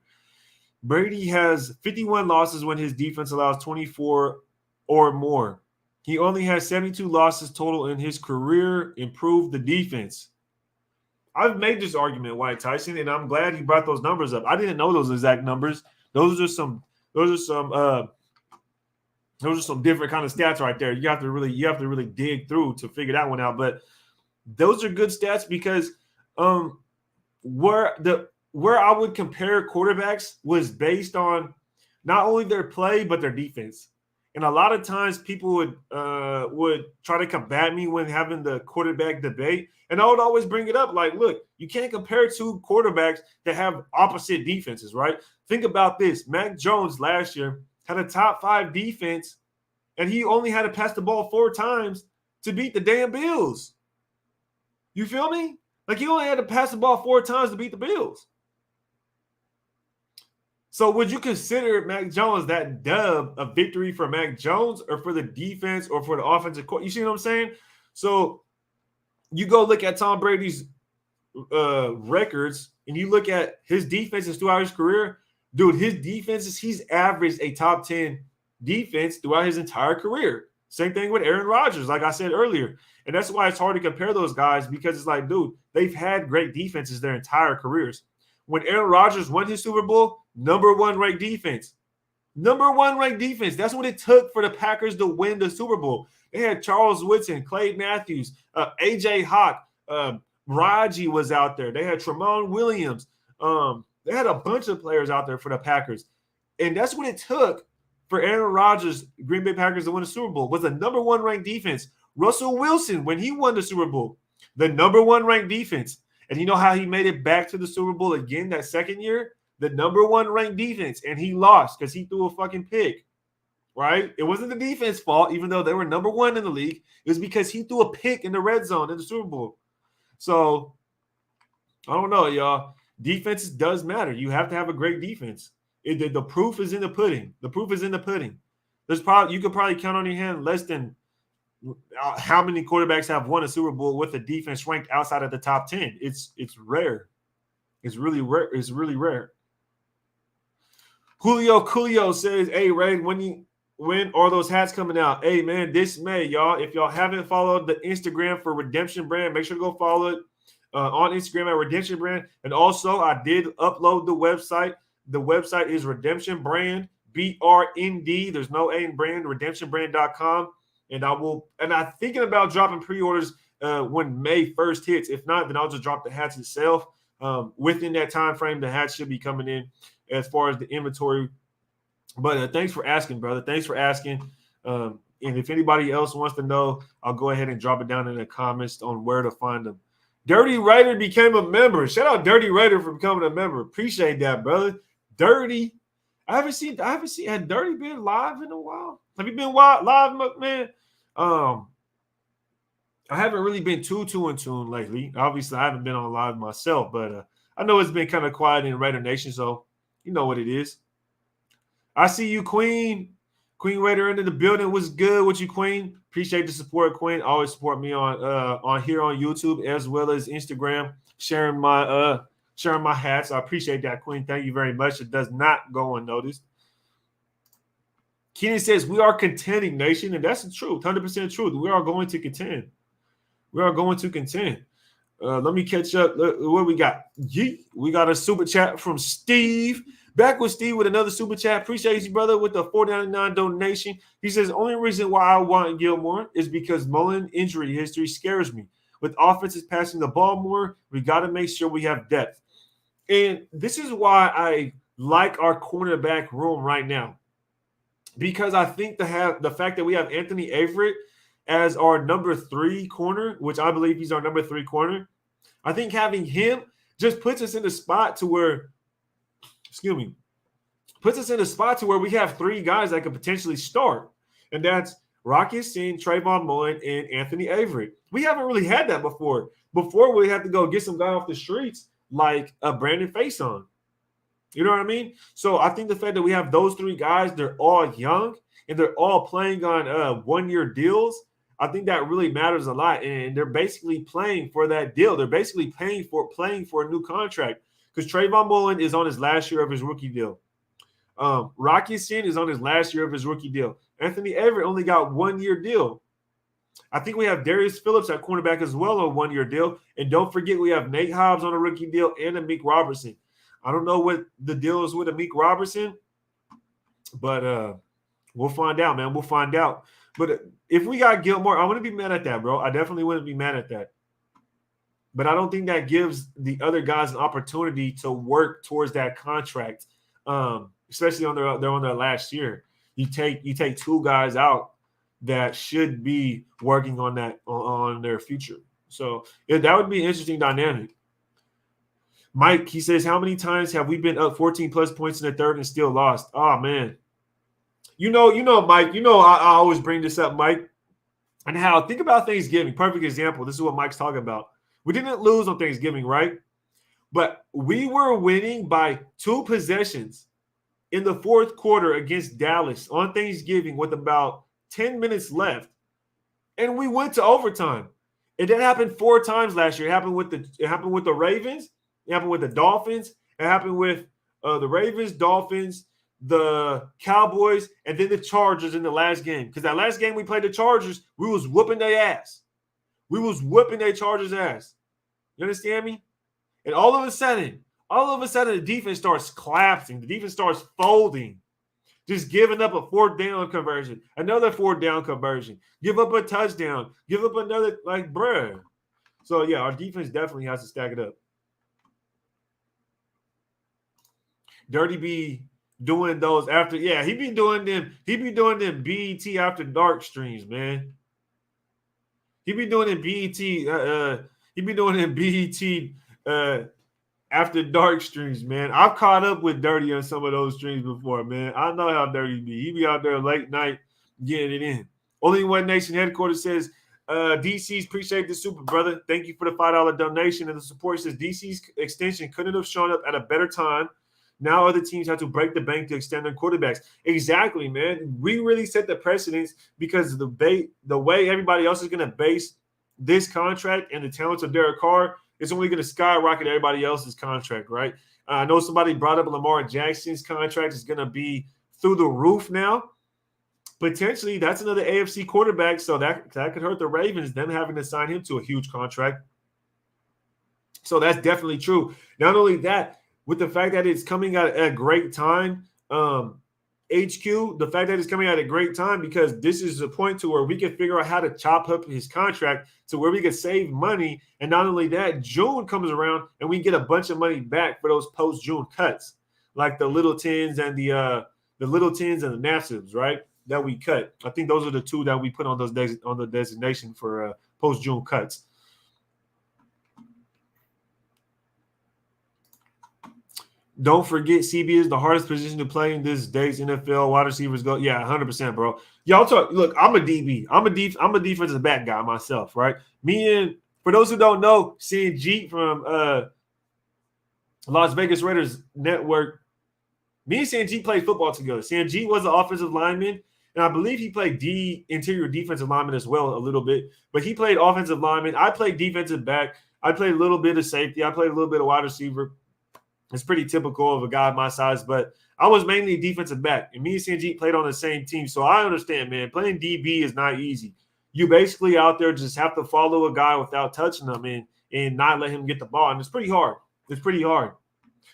Brady has 51 losses when his defense allows 24 or more. He only has 72 losses total in his career. Improve the defense. I've made this argument, White Tyson, and I'm glad he brought those numbers up. I didn't know those exact numbers. Those are some different kind of stats right there. You have to really dig through to figure that one out. But those are good stats because where I would compare quarterbacks was based on not only their play but their defense. And a lot of times people would try to combat me when having the quarterback debate, and I would always bring it up like, look, you can't compare two quarterbacks that have opposite defenses, right? Think about this: Mac Jones last year had a top 5 defense, and he only had to pass the ball 4 times to beat the damn Bills. You feel me? Like, he only had to pass the ball 4 times to beat the Bills. So would you consider Mac Jones, that dub, a victory for Mac Jones or for the defense or for the offensive court? You see what I'm saying? So you go look at Tom Brady's records and you look at his defenses throughout his career. Dude, his defenses, he's averaged a top 10 defense throughout his entire career. Same thing with Aaron Rodgers, like I said earlier. And that's why it's hard to compare those guys because it's like, dude, they've had great defenses their entire careers. When Aaron Rodgers won his Super Bowl, number 1 ranked defense. Number 1 ranked defense. That's what it took for the Packers to win the Super Bowl. They had Charles Woodson, Clay Matthews, A.J. Hawk, Raji was out there. They had Tramon Williams. They had a bunch of players out there for the Packers. And that's what it took for Aaron Rodgers, Green Bay Packers, to win the Super Bowl, was the number 1 ranked defense. Russell Wilson, when he won the Super Bowl, the number 1 ranked defense. And you know how he made it back to the Super Bowl again that second year? The number 1 ranked defense, and he lost because he threw a fucking pick, right? It wasn't the defense fault, even though they were number 1 in the league. It was because he threw a pick in the red zone in the Super Bowl. So, I don't know, y'all. Defense does matter. You have to have a great defense. The proof is in the pudding. The proof is in the pudding. You could probably count on your hand less than how many quarterbacks have won a Super Bowl with a defense ranked outside of the top 10. It's rare. It's really rare. It's really rare. Julio says, "Hey Ray, when are those hats coming out? Hey man, this May, y'all. If y'all haven't followed the Instagram for Redemption Brand, make sure to go follow it on Instagram at Redemption Brand. And also, I did upload the website. The website is Redemption Brand, BRND. There's no A in brand. RedemptionBrand.com. And I'm thinking about dropping pre-orders when May 1st hits. If not, then I'll just drop the hats itself. Within that time frame, the hats should be coming in as far as the inventory. But thanks for asking, brother. Thanks for asking. And if anybody else wants to know, I'll go ahead and drop it down in the comments on where to find them. Dirty Raider became a member. Shout out Dirty Raider for becoming a member. Appreciate that, brother. Dirty. I haven't seen. Had Dirty been live in a while? Have you been live, man? I haven't really been too in tune lately. Obviously, I haven't been on live myself, but I know it's been kind of quiet in Raider Nation, so you know what it is. I see you, Queen. Queen Raider into the building. What's good with you, Queen? Appreciate the support, Queen. Always support me on here on YouTube as well as Instagram, sharing my hats. I appreciate that, Queen. Thank you very much. It does not go unnoticed. Keenan says, we are contending, nation, and that's the truth, 100% truth. We are going to contend. We are going to contend. Let me catch up. What we got? We got a super chat from Steve. Back with Steve with another super chat. Appreciate you, brother, with the $4.99 donation. He says, only reason why I want Gilmore is because Mullen injury history scares me. With offenses passing the ball more, we got to make sure we have depth. And this is why I like our cornerback room right now. Because I think the fact that we have Anthony Averett as our number 3 corner, which I believe he's our number 3 corner, I think having him just puts us in the spot to where, puts us in a spot to where we have 3 guys that could potentially start. And that's Rocky Sin, Trayvon Mullen, and Anthony Averett. We haven't really had that before. Before, we had to go get some guy off the streets like a Brandon Faison. You know what I mean? So I think the fact that we have those 3 guys, they're all young, and they're all playing on one-year deals, I think that really matters a lot. And they're basically playing for that deal. They're basically playing for a new contract because Trayvon Mullen is on his last year of his rookie deal. Rocky Sin is on his last year of his rookie deal. Anthony Averett only got 1-year deal. I think we have Darius Phillips at cornerback as well on 1-year deal. And don't forget we have Nate Hobbs on a rookie deal and Amik Robertson. I don't know what the deal is with Amik Robertson, but we'll find out, man. We'll find out. But if we got Gilmore, I wouldn't be mad at that, bro. I definitely wouldn't be mad at that. But I don't think that gives the other guys an opportunity to work towards that contract, especially on their last year. You take 2 guys out that should be working on that on their future. So that would be an interesting dynamic. Mike, he says, how many times have we been up 14 plus points in the third and still lost? Oh man. You know, Mike, I always bring this up, Mike. And how think about Thanksgiving. Perfect example. This is what Mike's talking about. We didn't lose on Thanksgiving, right? But we were winning by 2 possessions in the fourth quarter against Dallas on Thanksgiving with about 10 minutes left. And we went to overtime. And that happened 4 times last year. It happened with the Ravens. It happened with the Dolphins. It happened with the Ravens, Dolphins, the Cowboys, and then the Chargers in the last game. Because that last game we played the Chargers, we was whooping their ass. We was whooping their Chargers' ass. You understand me? And all of a sudden, the defense starts collapsing. The defense starts folding. Just giving up a 4th down conversion. Another 4th down conversion. Give up a touchdown. Give up another, bruh. So, yeah, our defense definitely has to stack it up. Dirty B doing those after, yeah, he be doing them BET after dark streams, man. He be doing them BET after dark streams, man. I've caught up with Dirty on some of those streams before, man. I know how Dirty be. He be out there late night getting it in. Only One Nation headquarters says, DC's appreciate the super, brother. Thank you for the $5 donation and the support. It says DC's extension couldn't have shown up at a better time. Now other teams have to break the bank to extend their quarterbacks. Exactly, man. We really set the precedence because the way everybody else is going to base this contract and the talents of Derek Carr, it's only going to skyrocket everybody else's contract, right? I know somebody brought up Lamar Jackson's contract is going to be through the roof now. Potentially, that's another AFC quarterback, so that could hurt the Ravens, them having to sign him to a huge contract. So that's definitely true. Not only that, with the fact that it's coming at a great time, HQ, the fact that it's coming at a great time because this is a point to where we can figure out how to chop up his contract to where we can save money. And not only that, June comes around and we get a bunch of money back for those post-June cuts, like the little tins and the massives, right? That we cut. I think those are the two that we put on those on the designation for post-June cuts. Don't forget, CB is the hardest position to play in this day's NFL. Wide receivers go, yeah, 100%, bro. Y'all talk. Look, I'm a DB. I'm a defensive back guy myself, right? Me and for those who don't know, seeing Jeet from Las Vegas Raiders Network, me and Sanjeet played football together. Sanjeet was an offensive lineman, and I believe he played interior defensive lineman as well a little bit. But he played offensive lineman. I played defensive back. I played a little bit of safety. I played a little bit of wide receiver. It's pretty typical of a guy my size, but I was mainly a defensive back. And me and Sanjeet played on the same team. So I understand, man, playing DB is not easy. You basically out there just have to follow a guy without touching him and not let him get the ball. And it's pretty hard. It's pretty hard.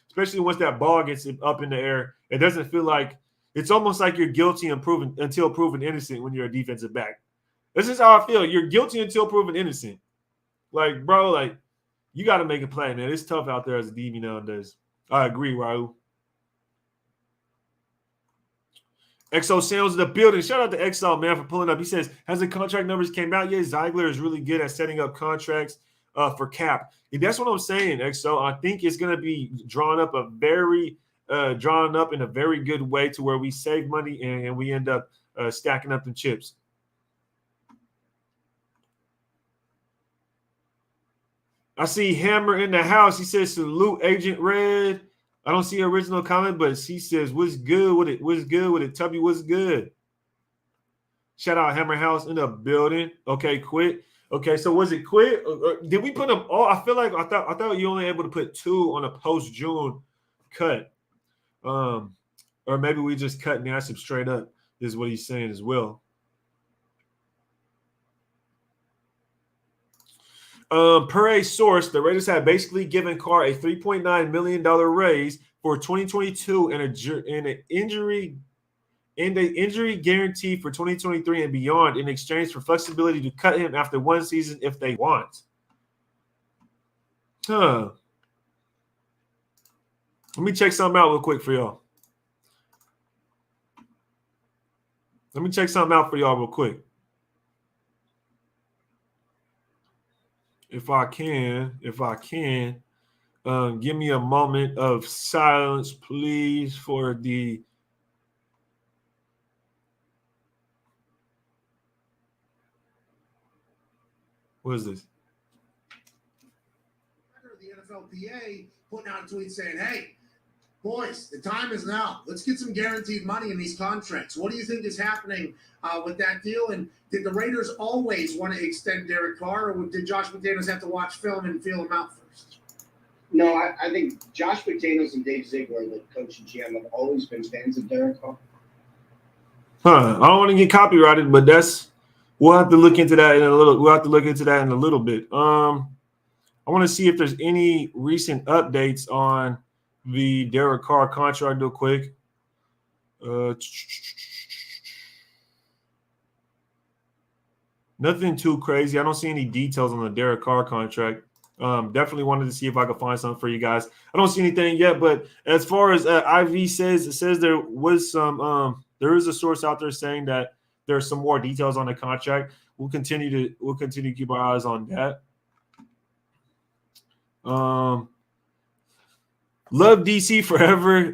Especially once that ball gets up in the air. It doesn't feel like – it's almost like you're guilty until proven innocent when you're a defensive back. This is how I feel. You're guilty until proven innocent. Like, bro, like, you got to make a play, man. It's tough out there as a DB nowadays. I agree, Raul. XO Sales in the building. Shout out to XO, man, for pulling up. He says, has the contract numbers came out yet? Ziegler is really good at setting up contracts for cap. And that's what I'm saying, XO. I think it's going to be drawn up in a very good way to where we save money and we end up stacking up the chips. I see Hammer in the house. He says, salute Agent Red. I don't see original comment, but he says, what's good with it? What's good with it? Tubby, what's good? Shout out Hammer House in the building. Okay, quit. Okay, so was it quit? Did we put them all? I feel like I thought you only able to put 2 on a post-June cut. Or maybe we just cut Nassib straight up, is what he's saying as well. Per a source, the Raiders have basically given Carr a $3.9 million raise for 2022 and an injury guarantee for 2023 and beyond in exchange for flexibility to cut him after one season if they want. Let me check something out real quick for y'all. If I can, give me a moment of silence, please, for the what is this? The NFLPA putting out a tweet saying, hey, boys, the time is now. Let's get some guaranteed money in these contracts. What do you think is happening with that deal? And did the Raiders always want to extend Derek Carr, or did Josh McDaniels have to watch film and feel him out first? No, I think Josh McDaniels and Dave Ziegler, the coach and GM, have always been fans of Derek Carr. I don't want to get copyrighted, but we'll have to look into that in a little. We'll have to look into that in a little bit. I want to see if there's any recent updates on the Derek Carr contract real quick. Nothing too crazy. I don't see any details on the Derek Carr contract. Definitely wanted to see if I could find something for you guys. I don't see anything yet, but as far as IV says, it says there was some there is a source out there saying that there's some more details on the contract. We'll continue to keep our eyes on that. Love DC forever.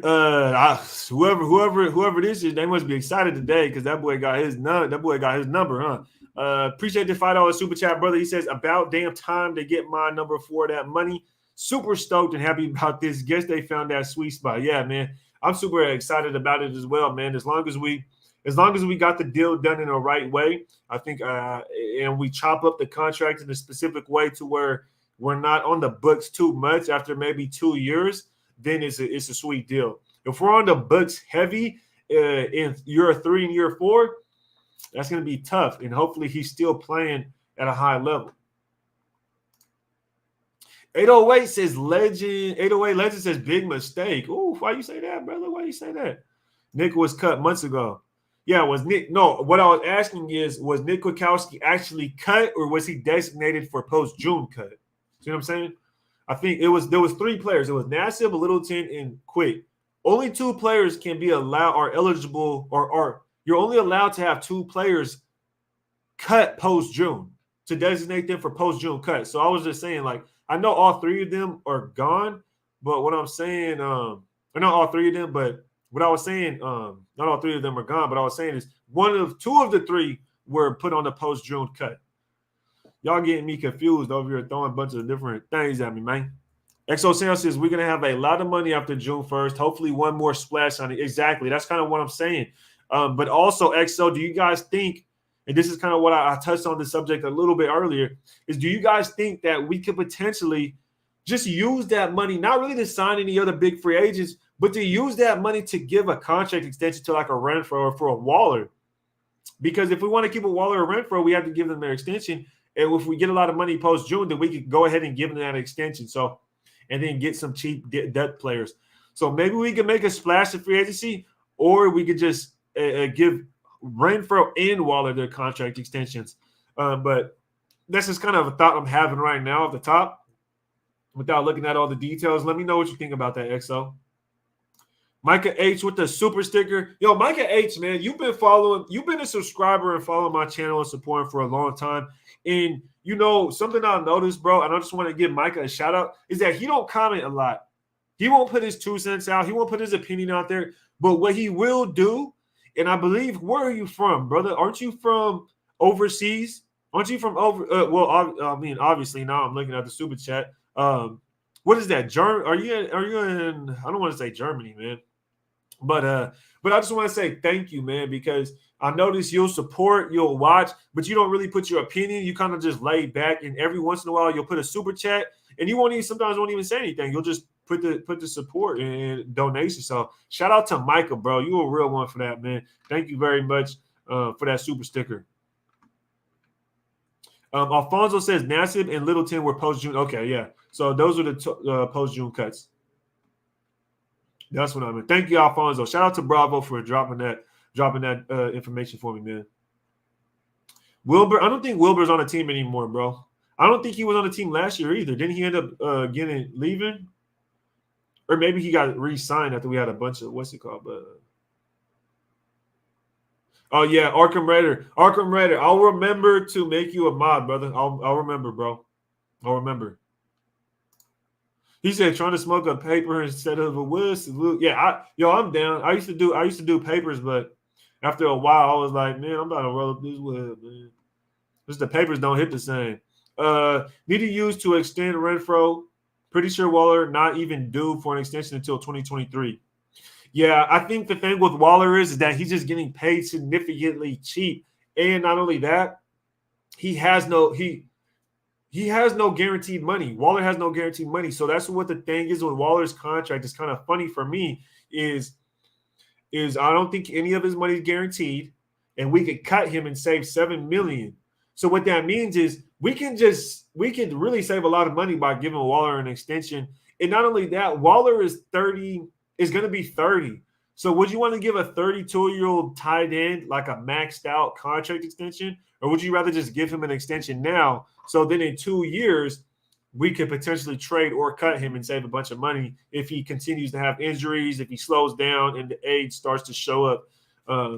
Whoever this is, they must be excited today because that boy got his number, huh? Appreciate the $5 super chat, brother. He says about damn time to get my number for that money. Super stoked and happy about this. Guess they found that sweet spot. Yeah, man. I'm super excited about it as well, man. As long as we got the deal done in the right way, I think, and we chop up the contract in a specific way to where we're not on the books too much after maybe 2 years, then it's a sweet deal. If we're on the books heavy in year 3 and year 4, that's going to be tough. And hopefully he's still playing at a high level. 808 says legend. 808 legend says big mistake. Ooh, why you say that, brother? Why you say that? Nick was cut months ago. Yeah, was Nick? No, what I was asking is, was Nick Kwiatkowski actually cut, or was he designated for post-June cut? See what I'm saying? I think there was 3 players. It was Nassib, Littleton, and Quick. Only 2 players can be allowed, are eligible, or you're only allowed to have 2 players cut post-June to designate them for post-June cut. So I was just saying, like, I know all 3 of them are gone, but what I'm saying, I know all 3 of them, but what I was saying, not all 3 of them are gone, but I was saying is 2 of the 3 were put on the post-June cut. Y'all getting me confused over here, throwing a bunch of different things at me, man. XO Sam says we're going to have a lot of money after June 1st. Hopefully one more splash on it. Exactly. That's kind of what I'm saying. But also, XO, do you guys think, and this is kind of what I touched on the subject a little bit earlier, is do you guys think that we could potentially just use that money, not really to sign any other big free agents, but to use that money to give a contract extension to like a Renfro or for a Waller? Because if we want to keep a Waller or Renfro, we have to give them their extension. And if we get a lot of money post-June, then we could go ahead and give them that extension. So, and then get some cheap depth players. So maybe we could make a splash of free agency, or we could just give Renfro and Waller their contract extensions. But that's just kind of a thought I'm having right now at the top without looking at all the details. Let me know what you think about that, XO. Micah H with the super sticker. Yo, Micah H, man, you've been a subscriber and following my channel and supporting for a long time. And, you know, something I've noticed, bro, and I just want to give Micah a shout out, is that he don't comment a lot. He won't put his 2 cents out. He won't put his opinion out there. But what he will do, and I believe, where are you from, brother? Aren't you from overseas? Aren't you from I mean, obviously now I'm looking at the super chat. What is that? Are you in, I don't want to say Germany, man. But I just want to say thank you, man, because I notice you'll support, you'll watch, but you don't really put your opinion. You kind of just lay back, and every once in a while you'll put a super chat, and you sometimes won't even say anything. You'll just put the support and donation. So shout out to Michael, bro. You a real one for that, man. Thank you very much for that super sticker. Alfonso says Nassib and Littleton were post-June. Okay, yeah. So those are the post-June cuts. That's what I mean. Thank you, Alfonso. Shout out to Bravo for dropping that information for me, man. Wilbur, I don't think Wilbur's on the team anymore, bro. I don't think he was on the team last year either. Didn't he end up leaving? Or maybe he got re-signed after we had a bunch of oh yeah, Arkham Raider. I'll remember to make you a mod, brother. I'll remember, bro. I'll remember. He said trying to smoke a paper instead of a whistle. Yeah, I'm down. I used to do papers, but after a while, I was like, man, I'm about to roll up this web, man. Just the papers don't hit the same. Need to use to extend Renfro. Pretty sure Waller not even due for an extension until 2023. Yeah, I think the thing with Waller is that he's just getting paid significantly cheap, and not only that, he has no guaranteed money. Waller has no guaranteed money. So that's what the thing is with Waller's contract. Is kind of funny for me is I don't think any of his money is guaranteed, and we could cut him and save $7 million. So what that means is we can really save a lot of money by giving Waller an extension. And not only that, Waller is going to be 30. So would you want to give a 32-year-old tight end like a maxed out contract extension, or would you rather just give him an extension now? So then in 2 years, we could potentially trade or cut him and save a bunch of money if he continues to have injuries, if he slows down and the age starts to show up,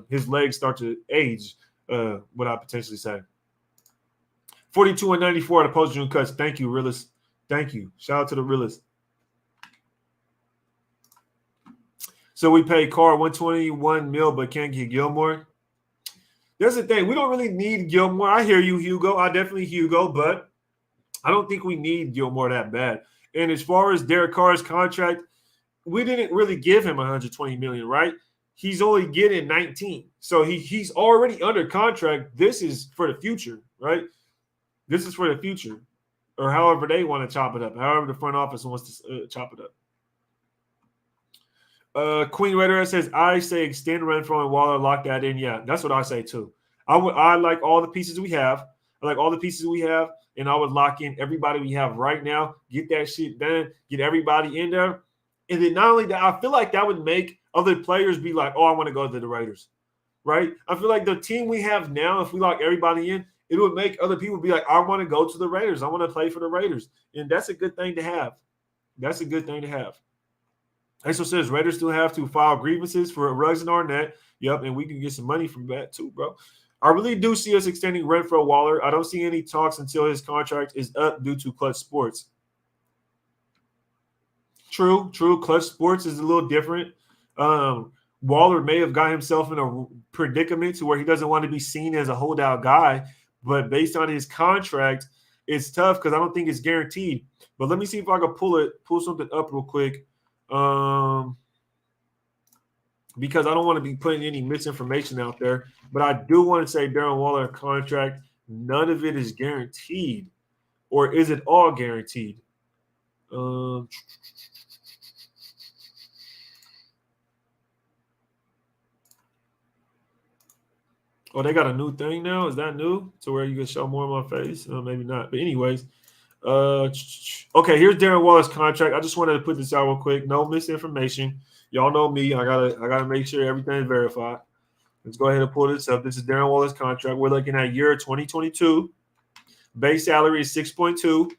his legs start to age, what I potentially say. 42 and 94 at the post-June cuts. Thank you, Realist. Thank you. Shout out to the realist. So we pay Carr $121 million, but can't get Gilmore. That's the thing. We don't really need Gilmore. I hear you, Hugo. I definitely Hugo, but I don't think we need Gilmore that bad. And as far as Derek Carr's contract, we didn't really give him $120 million, right? He's only getting 19. So he's already under contract. This is for the future, right? This is for the future. Or however they want to chop it up. However the front office wants to chop it up. Queen Raider says, I say extend Renfrow and Waller, lock that in. Yeah, that's what I say too. I like all the pieces we have. I like all the pieces we have, and I would lock in everybody we have right now. Get that shit done. Get everybody in there. And then not only that, I feel like that would make other players be like, oh, I want to go to the Raiders, right? I feel like the team we have now, if we lock everybody in, it would make other people be like, I want to go to the Raiders. I want to play for the Raiders. And that's a good thing to have. That's a good thing to have. Axel says Raiders still have to file grievances for Ruggs and Arnett. Yep, and we can get some money from that too, bro. I really do see us extending Renfrow Waller. I don't see any talks until his contract is up due to Clutch Sports. True. Clutch Sports is a little different. Waller may have got himself in a predicament to where he doesn't want to be seen as a holdout guy, but based on his contract, it's tough because I don't think it's guaranteed. But let me see if I can pull something up real quick. Because I don't want to be putting any misinformation out there, but I do want to say Darren Waller contract, none of it is guaranteed, or is it all guaranteed? Oh, they got a new thing now. Is that new to where you can show more of my face? Maybe not, but anyways. Okay, here's Darren Waller's contract. I just wanted to put this out real quick. No misinformation. Y'all know me. I gotta make sure everything is verified. Let's go ahead and pull this up. This is Darren Waller's contract. We're looking at year 2022. Base salary is 6.2.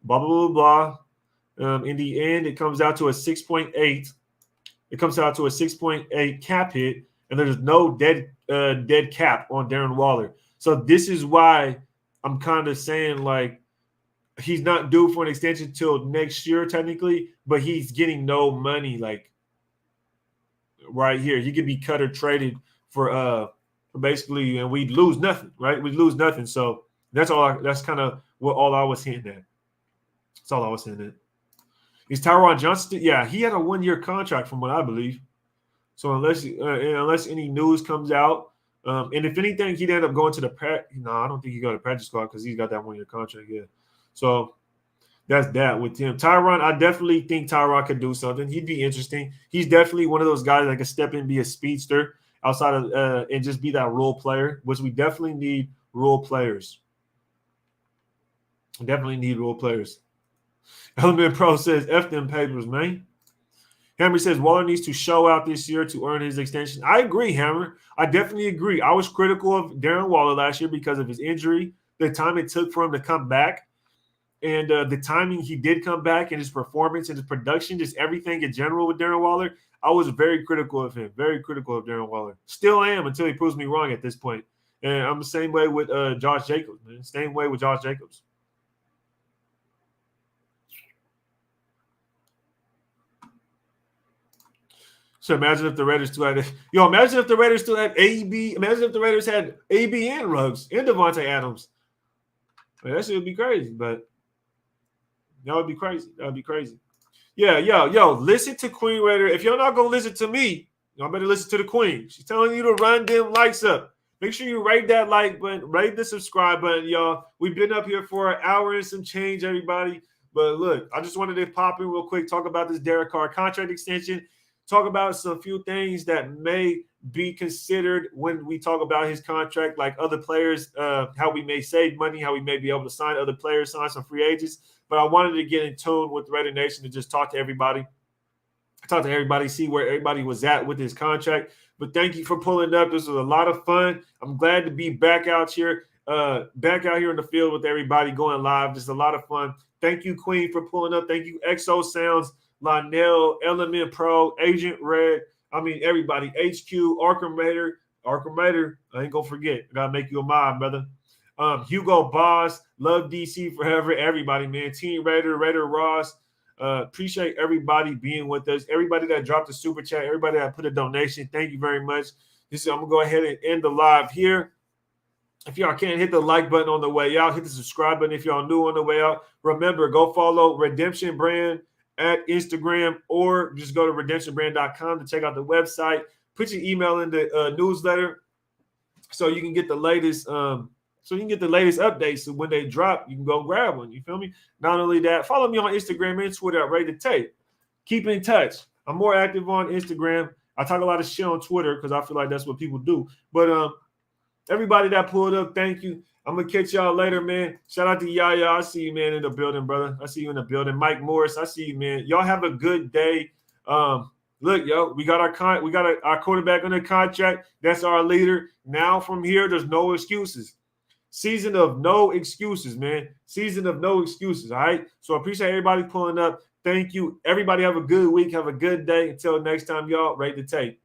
Blah blah blah blah. In the end, it comes out to a 6.8. It comes out to a 6.8 cap hit, and there's no dead cap on Darren Waller. So this is why I'm kind of saying like, he's not due for an extension till next year, technically, but he's getting no money like right here. He could be cut or traded for basically, and we'd lose nothing, right? We'd lose nothing. So that's all. That's kind of what all I was hinting at. That's all I was hinting at. Is Tyron Johnson? Yeah, he had a 1-year contract from what I believe. So unless any news comes out, and if anything, he'd end up going to the no, I don't think he'd go to practice squad because he's got that 1-year contract. Yeah. So that's that with him. Tyron, I definitely think Tyron could do something. He'd be interesting. He's definitely one of those guys that can step in and be a speedster outside of and just be that role player, which we definitely need role players. Definitely need role players. Element Pro says, F them papers, man. Hammer says Waller needs to show out this year to earn his extension. I agree, Hammer. I definitely agree. I was critical of Darren Waller last year because of his injury, the time it took for him to come back. And the timing he did come back and his performance and his production, just everything in general with Darren Waller, I was very critical of him, very critical of Darren Waller. Still am until he proves me wrong at this point. And I'm the same way with Josh Jacobs, man. Same way with Josh Jacobs. So imagine if the Raiders still had imagine if the Raiders still had AB. Imagine if the Raiders had AB and Ruggs and Devontae Adams. Man, that shit would be crazy, but that would be crazy. That would be crazy. Yeah, yo, listen to Queen Raider. If you're not gonna listen to me, y'all better listen to the Queen. She's telling you to run them likes up. Make sure you rate that like button, rate the subscribe button, y'all. We've been up here for an hour and some change, everybody. But look, I just wanted to pop in real quick, talk about this Derek Carr contract extension, talk about some few things that may be considered when we talk about his contract, like other players, how we may save money, how we may be able to sign other players, sign some free agents. But I wanted to get in tune with Raider Nation to just talk to everybody, see where everybody was at with his contract. But thank you for pulling up. This was a lot of fun. I'm glad to be back out here in the field with everybody going live. Just a lot of fun. Thank you, Queen, for pulling up. Thank you, Exo Sounds, Lionel, Element Pro, Agent Red. I mean, everybody. HQ, Arkham Raider. I ain't going to forget. I got to make you a mob, brother. Hugo Boss, love DC forever. Everybody, man. Team Raider Ross. Appreciate everybody being with us. Everybody that dropped a super chat, everybody that put a donation. Thank you very much. I'm gonna go ahead and end the live here. If y'all can't hit the like button on the way out, hit the subscribe button if y'all new on the way out. Remember, go follow Redemption Brand at Instagram, or just go to redemptionbrand.com to check out the website. Put your email in the newsletter so you can get the latest. Updates. So when they drop, you can go grab one. You feel me? Not only that, follow me on Instagram and Twitter at Rated Tape. Keep in touch. I'm more active on Instagram. I talk a lot of shit on Twitter because I feel like that's what people do. But everybody that pulled up, thank you. I'm gonna catch y'all later, man. Shout out to Yaya. I see you, man, in the building, brother. I see you in the building. Mike Morris, I see you, man. Y'all have a good day. Look, yo, we got our quarterback under contract. That's our leader. Now from here, there's no excuses. Season of no excuses, man. Season of no excuses, all right? So I appreciate everybody pulling up. Thank you. Everybody have a good week. Have a good day. Until next time, y'all, rate the tape.